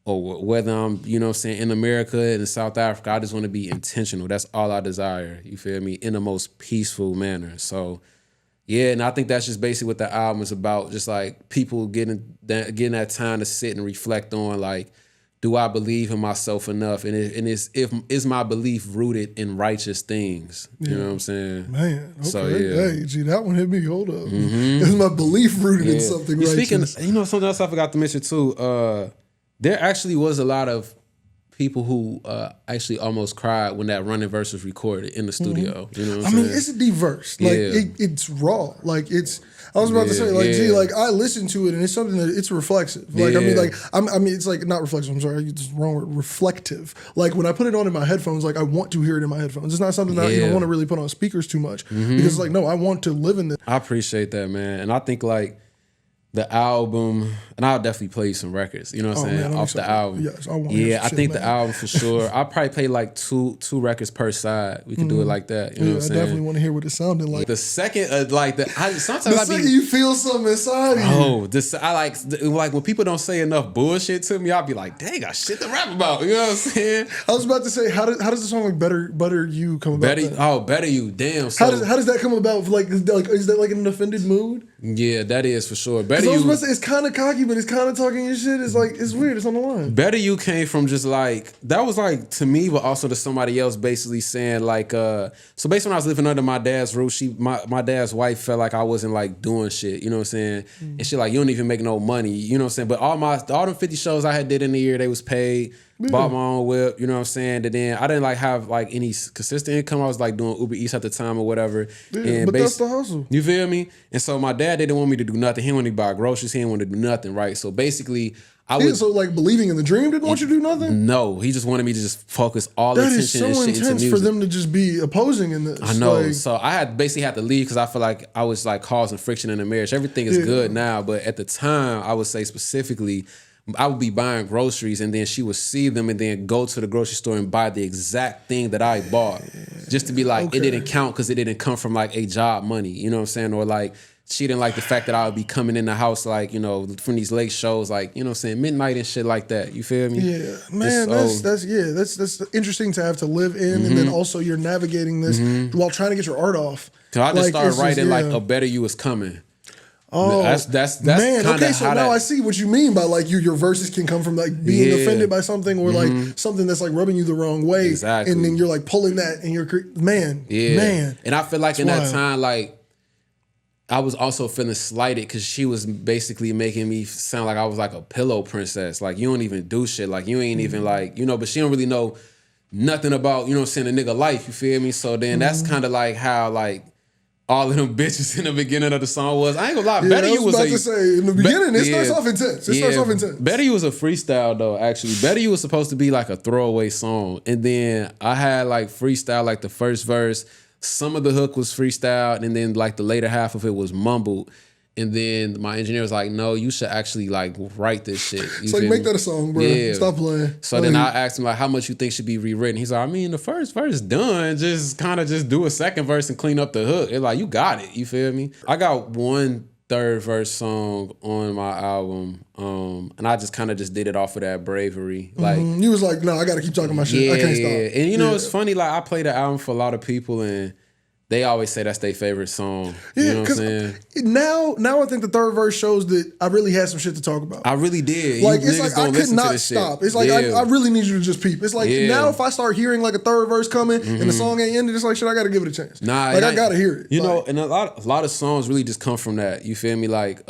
or whether I'm, you know what I'm saying, in America and in South Africa, I just want to be intentional. That's all I desire, you feel me, in the most peaceful manner. So, yeah, and I think that's just basically what the album is about, just like people getting that time to sit and reflect on, like, do I believe in myself enough? And is my belief rooted in righteous things? You know what I'm saying? Man, okay. So, yeah. Hey, gee, that one hit me. Hold up. Is my belief rooted in something righteous? Speaking, you know, something else I forgot to mention too, there actually was a lot of people who actually almost cried when that running verse was recorded in the studio. You know what I'm saying? I mean, it's a deep verse. Like it's raw. Like I was about to say, like, gee, like I listened to it and it's something that it's reflexive. Like, I mean, it's like not reflexive. I'm sorry, it's the wrong word. Reflective. Like when I put it on in my headphones, like I want to hear it in my headphones. It's not something that I even want to really put on speakers too much because it's like, no, I want to live in this. I appreciate that, man. And I think like the album, and I'll definitely play you some records, you know what I'm saying, off the album. Yes, I want to hear some shit, think the album for sure. I'll probably play like two records per side. We can do it like that. You know what I'm saying? I definitely want to hear what it sounded like. The second, sometimes the second you feel something inside of you. Oh, I like when people don't say enough bullshit to me, I'll be like, dang, I got shit to rap about. You know what I'm saying? I was about to say, how does the song like Better You come about? Better You, damn. So, how does that come about? Like is that like in an offended mood? Yeah, that is for sure. I was about to say, it's kind of cocky, but it's kind of talking your shit. It's like, it's weird. It's on the line. Better You came from just like, that was like to me, but also to somebody else basically saying like, so basically when I was living under my dad's roof, my dad's wife felt like I wasn't like doing shit, you know what I'm saying? And she like, you don't even make no money, you know what I'm saying? But all them 50 shows I had did in the year, they was paid. Bought my own whip, you know what I'm saying? And then I didn't like have like any consistent income. I was like doing Uber Eats at the time or whatever. Yeah, but that's the hustle. You feel me? And so my dad didn't want me to do nothing. He wanted to buy groceries. He didn't want to do nothing, right? So basically, so like believing in the dream didn't want you to do nothing? No, he just wanted me to just focus all the attention and shit into music. That is so intense for them to just be opposing in this. I know. So I basically had to leave because I feel like I was like causing friction in the marriage. Everything is good now, but at the time, I would say specifically, I would be buying groceries and then she would see them and then go to the grocery store and buy the exact thing that I bought just to be like, it didn't count because it didn't come from like a job money, you know what I'm saying? Or like, she didn't like the fact that I would be coming in the house like, you know, from these late shows, like, you know what I'm saying, midnight and shit like that. You feel me? Yeah, man, that's interesting to have to live in, and then also you're navigating this while trying to get your art off. So I just started writing like a better you is coming. Oh, that's man. Okay, so now I see what you mean by like your verses can come from like being offended by something or like something that's like rubbing you the wrong way, exactly, and then you're like pulling that and you're man. And I feel like in that time, like I was also feeling slighted because she was basically making me sound like I was like a pillow princess. Like you don't even do shit. Like you ain't even like, you know. But she don't really know nothing about, you know what I'm saying, a nigga life. You feel me? So then that's kind of like how like all of them bitches in the beginning of the song was. I ain't gonna lie, Better You was about to say in the beginning it starts off intense. It starts off intense. Better You was a freestyle though. Actually, Better You was supposed to be like a throwaway song, and then I had like freestyle like the first verse. Some of the hook was freestyled, and then like the later half of it was mumbled. And then my engineer was like, "No, you should actually like write this shit." It's like make that a song, bro. Yeah. Stop playing. So then I asked him like, "How much you think should be rewritten?" He's like, "I mean, the first verse done. Just kind of just do a second verse and clean up the hook." It's like you got it. You feel me? I got one third verse song on my album, and I just kind of just did it off of that bravery. Like you was like, "No, I got to keep talking my shit. I can't stop." And you know, it's funny. Like I played the album for a lot of people, and they always say that's their favorite song. Yeah, you know what I'm saying? Now I think the third verse shows that I really had some shit to talk about. I really did. Like it's like I could not stop. It's like I really need you to just peep. It's like now if I start hearing like a third verse coming and the song ain't ended, it's like shit, I gotta give it a chance. Nah, like I gotta hear it. You know, and a lot of songs really just come from that. You feel me? Like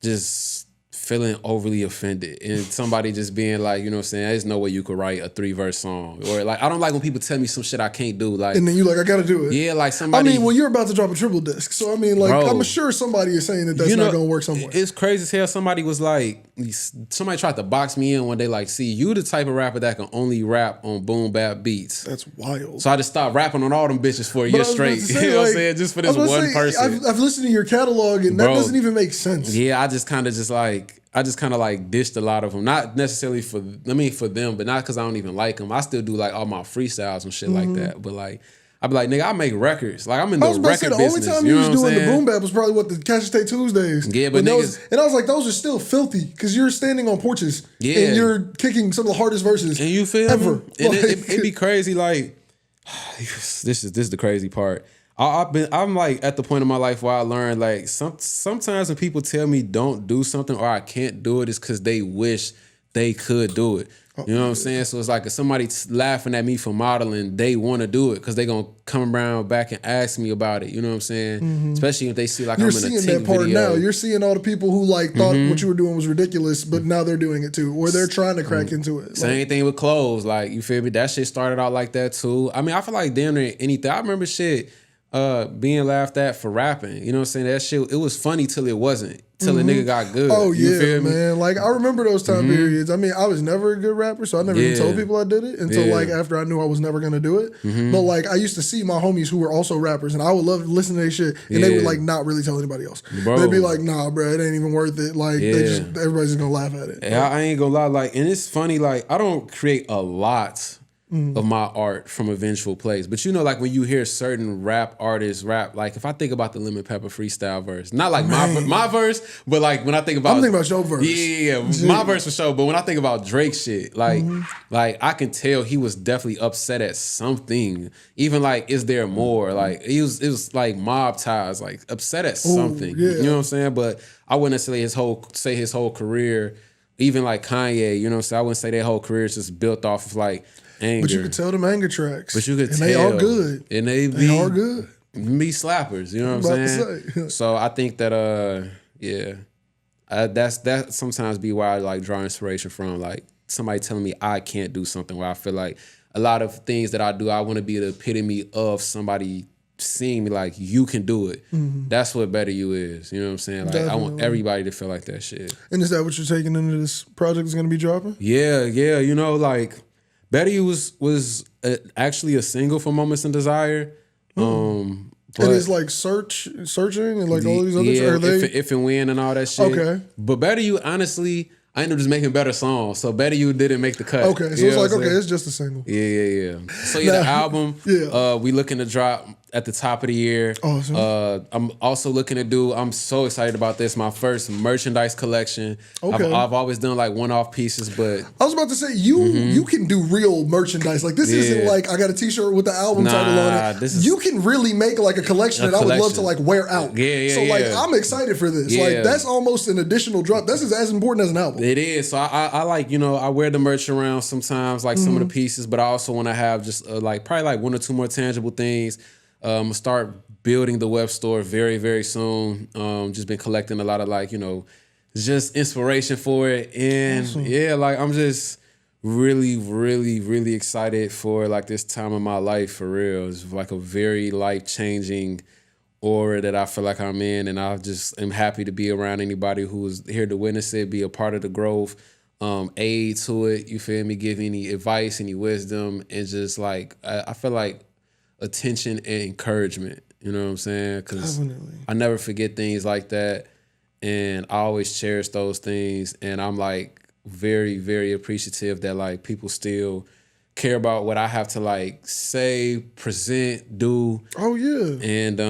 just feeling overly offended and somebody just being like, you know what I'm saying, there's no way you could write a 3-verse song. Or like, I don't like when people tell me some shit I can't do. Like, and then you like, I gotta do it. Yeah, like somebody. I mean, well, you're about to drop a triple disc. So I mean, like, bro, I'm sure somebody is saying that that's not gonna work somewhere. It's crazy as hell. Somebody was like, somebody tried to box me in one day, like, see, you the type of rapper that can only rap on boom bap beats. That's wild. So I just stopped rapping on all them bitches for a year straight. Say, you know what I'm saying? Just for this one person. I've listened to your catalog and that doesn't even make sense. Yeah, I just kind of like dished a lot of them. Not necessarily for them, but not because I don't even like them. I still do like all my freestyles and shit like that. But like, I be like, nigga, I make records. Like I'm in the record business. The only time you was doing the boom bap was probably what the Cassius Tae Tuesdays. Yeah, but niggas, and I was like, those are still filthy because you're standing on porches and you're kicking some of the hardest verses. And you feel ever. Me? And like, it'd be crazy. Like this is the crazy part. I'm like at the point in my life where I learned like sometimes when people tell me don't do something or I can't do it, it's because they wish they could do it. You know what I'm saying? So it's like if somebody's laughing at me for modeling, they want to do it because they gonna come around back and ask me about it. You know what I'm saying? Especially if they see like I'm in a You're seeing that part video. Now. You're seeing all the people who like thought what you were doing was ridiculous, but now they're doing it too, or they're trying to crack into it. Same thing with clothes. Like you feel me? That shit started out like that too. I mean, I feel like damn near anything. I remember shit. Being laughed at for rapping. You know what I'm saying? That shit, it was funny till it wasn't. Till a nigga got good. Oh, you yeah, feel me? Man. Like, I remember those time periods. I mean, I was never a good rapper, so I never even told people I did it until, like, after I knew I was never going to do it. But, like, I used to see my homies who were also rappers, and I would love to listen to their shit, and they would, like, not really tell anybody else. Bro. They'd be like, nah, bro, it ain't even worth it. Like, everybody's just going to laugh at it. Yeah, I ain't gonna lie. Like, and it's funny, like, I don't create a lot of my art from a vengeful place. But you know, like when you hear certain rap artists rap, like if I think about the Lemon Pepper freestyle verse, not like my verse, but like when I think about... I'm thinking about your verse. Yeah, my verse for sure. But when I think about Drake shit, like I can tell he was definitely upset at something. Even like, is there more? Like it was like mob ties, like upset at something. You know what I'm saying? But I wouldn't say his whole career, even like Kanye, you know what I'm saying? I wouldn't say their whole career is just built off of like anger. But you could tell them anger tracks. But you could tell. They are good. And they are good. Me slappers, you know what I'm saying? So I think that, that sometimes be where I like draw inspiration from. Like somebody telling me I can't do something, where I feel like a lot of things that I do, I want to be the epitome of somebody seeing me like, you can do it. That's what Better You is. You know what I'm saying? Like I want everybody to feel like that shit. And is that what you're taking into this project is going to be dropping? Yeah. You know, like Better You was actually a single for Moments and Desire. But it is like searching and like all these other if and when and all that shit. Okay. But Better You, honestly, I ended up just making better songs. So Better You didn't make the cut. Okay. So it's like, okay, it's just a single. Yeah. So the album, we looking to drop at the top of the year. Awesome. I'm also looking to do, I'm so excited about this, my first merchandise collection. Okay. I've always done like one-off pieces, but I was about to say, you can do real merchandise. Like, this isn't like, I got a t-shirt with the album title on it. You can really make like a collection that I would love to like wear out. So like, I'm excited for this. Like, that's almost an additional drop. This is as important as an album. It is. So I like, you know, I wear the merch around sometimes, like some of the pieces, but I also want to have just like probably like 1 or 2 more tangible things. I'm gonna start building the web store very, very soon. Just been collecting a lot of like, you know, just inspiration for it. And yeah, like I'm just really, really, really excited for like this time of my life for real. It's like a very life-changing aura that I feel like I'm in. And I just am happy to be around anybody who's here to witness it, be a part of the growth, aid to it, you feel me, give any advice, any wisdom, and just like, I feel like attention and encouragement, you know what I'm saying? Because I never forget things like that, and I always cherish those things, and I'm like very, very appreciative that like people still care about what I have to like say, present, do. Oh yeah. And I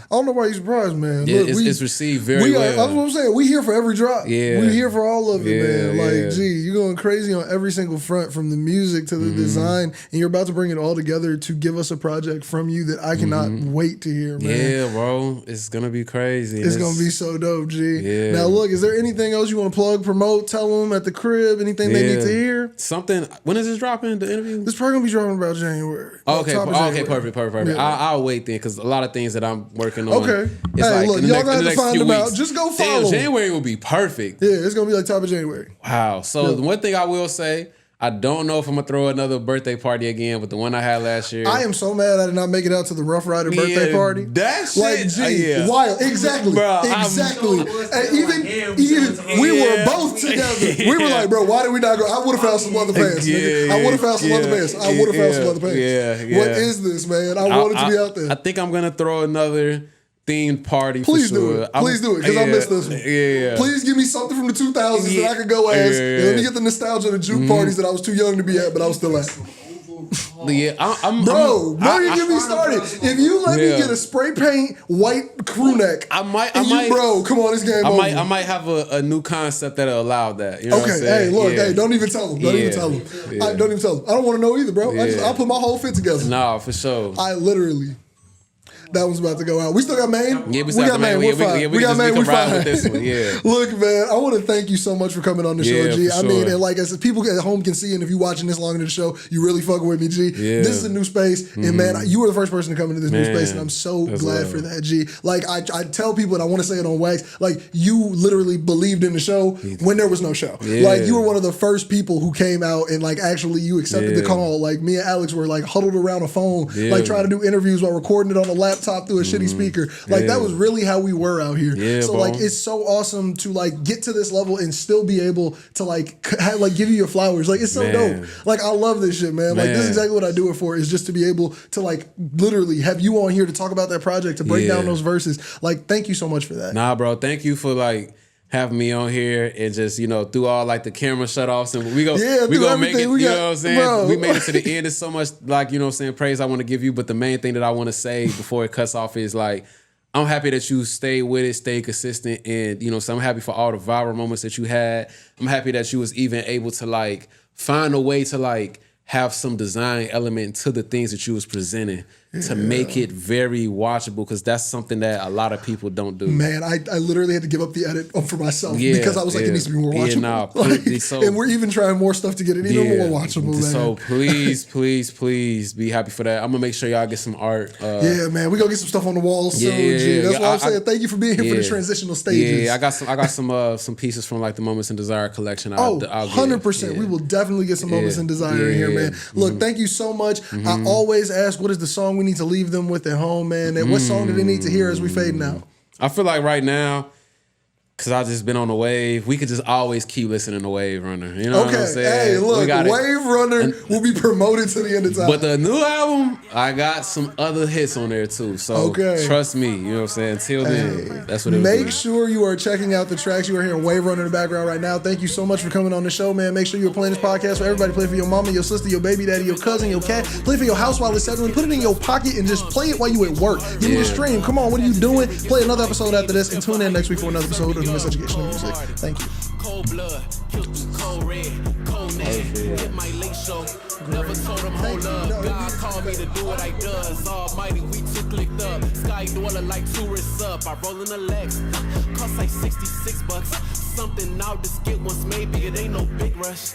don't know why you're surprised, man. Yeah, Look, it's received very well. That's what I'm saying. We here for every drop. Yeah. We here for all of it, man. Like, gee, you're going crazy on every single front, from the music to the design, and you're about to bring it all together to give us a project from you that I cannot wait to hear, man. Yeah, bro. It's gonna be crazy. It's gonna be so dope, G. Yeah. Now look, is there anything else you want to plug, promote, tell them at the crib, anything they need to hear? Something. When is this dropping, the interview? This probably gonna be dropping about January. Okay, January. Perfect. Yeah. I'll wait then, because a lot of things that I'm working on. Okay. It's hey, like look, y'all gonna have to find them out. Just go follow. Damn, January will be perfect. Yeah, it's gonna be like top of January. Wow. So the one thing I will say, I don't know if I'm gonna throw another birthday party again, but the one I had last year. I am so mad I did not make it out to the Rough Rider birthday party. That shit, like, gee, wild. Exactly, bro, exactly. And even we were both together. We were like, bro, why did we not go? I would have found some other pants, nigga. I would have found some other pants. I would have found some other pants. Yeah. What is this, man? I wanted to be out there. I think I'm gonna throw another themed party. Please for do sure. it. Please do it, because I missed this one. Yeah. Please give me something from the 2000s that I could go as. And let me get the nostalgia of the juke parties that I was too young to be at, but I was still at. Yeah, Bro, you get me started. If you let me get a spray paint white crew neck, I might, bro, come on, this game over. I might have a new concept that'll allow that. You know what I'm saying? Hey, look, hey, don't even tell them. Don't even tell them. I don't even tell them. I don't want to know either, bro. I'll put my whole fit together. Nah, for sure. I literally. That one's about to go out. We still got Maine? Yeah, we got Maine. We're fine. We got Maine. We're fine. With this one. Yeah. Look, man, I want to thank you so much for coming on the show, G. I mean, and like as people at home can see, and if you're watching this long into the show, you really fucking with me, G. Yeah. This is a new space, and man, you were the first person to come into this new space, and I'm so glad for that, G. Like I tell people, and I want to say it on wax, like you literally believed in the show when there was no show. Like you were one of the first people who came out and like actually you accepted the call. Like me and Alex were like huddled around a phone, like trying to do interviews while recording it on a laptop through a shitty speaker. Like that was really how we were out here. So like it's so awesome to like get to this level and still be able to like give you your flowers. Like it's so dope. Like I love this shit, man. Like this is exactly what I do it for, is just to be able to like literally have you on here to talk about that project, to break down those verses. Like thank you so much for that. Nah, bro. Thank you for like having me on here and just, you know, through all like the camera shutoffs, and we gonna make it, you know what I'm saying? Bro. We made it to the end. There's so much like, you know what I'm saying, praise I want to give you, but the main thing that I want to say before it cuts off is like, I'm happy that you stay with it, stay consistent, and you know, so I'm happy for all the viral moments that you had. I'm happy that you was even able to like find a way to like have some design element to the things that you was presenting to make it very watchable, because that's something that a lot of people don't do. Man, I literally had to give up the edit for myself because I was like, it needs to be more watchable. And we're even trying more stuff to get it even more watchable, man. So please be happy for that. I'm gonna make sure y'all get some art. Man, we're gonna get some stuff on the wall soon. That's why I'm saying thank you for being here for the transitional stages. Yeah, I got some pieces from like the Moments in Desire collection. 100%. We will definitely get some Moments in Desire in here, man. Look, thank you so much. I always ask, what is the song we need to leave them with at home, man? And what song do they need to hear as we fading out? I feel like right now, Cause I just been on the wave. We could just always keep listening to Wave Runner. You know what I'm saying? Hey, look, Wave Runner will be promoted to the end of time. But the new album, I got some other hits on there too. So trust me, you know what I'm saying? Until then, that's what it was. Make sure you are checking out the tracks. You are hearing Wave Runner in the background right now. Thank you so much for coming on the show, man. Make sure you're playing this podcast for everybody. Play for your mama, your sister, your baby daddy, your cousin, your cat. Play for your house while it's settling. Put it in your pocket and just play it while you at work. Give me a stream. Come on, what are you doing? Play another episode after this and tune in next week for another episode of the Miseducation of Music. Thank you. Cold blood, cold red, cold neck, hit my late show. Never told him hold up. God called me to do what I does. Almighty, we too clicked up. Sky dweller like tourists up. I roll in the Lex. Cost like $66. Something I'll just get once maybe. It ain't no big rush.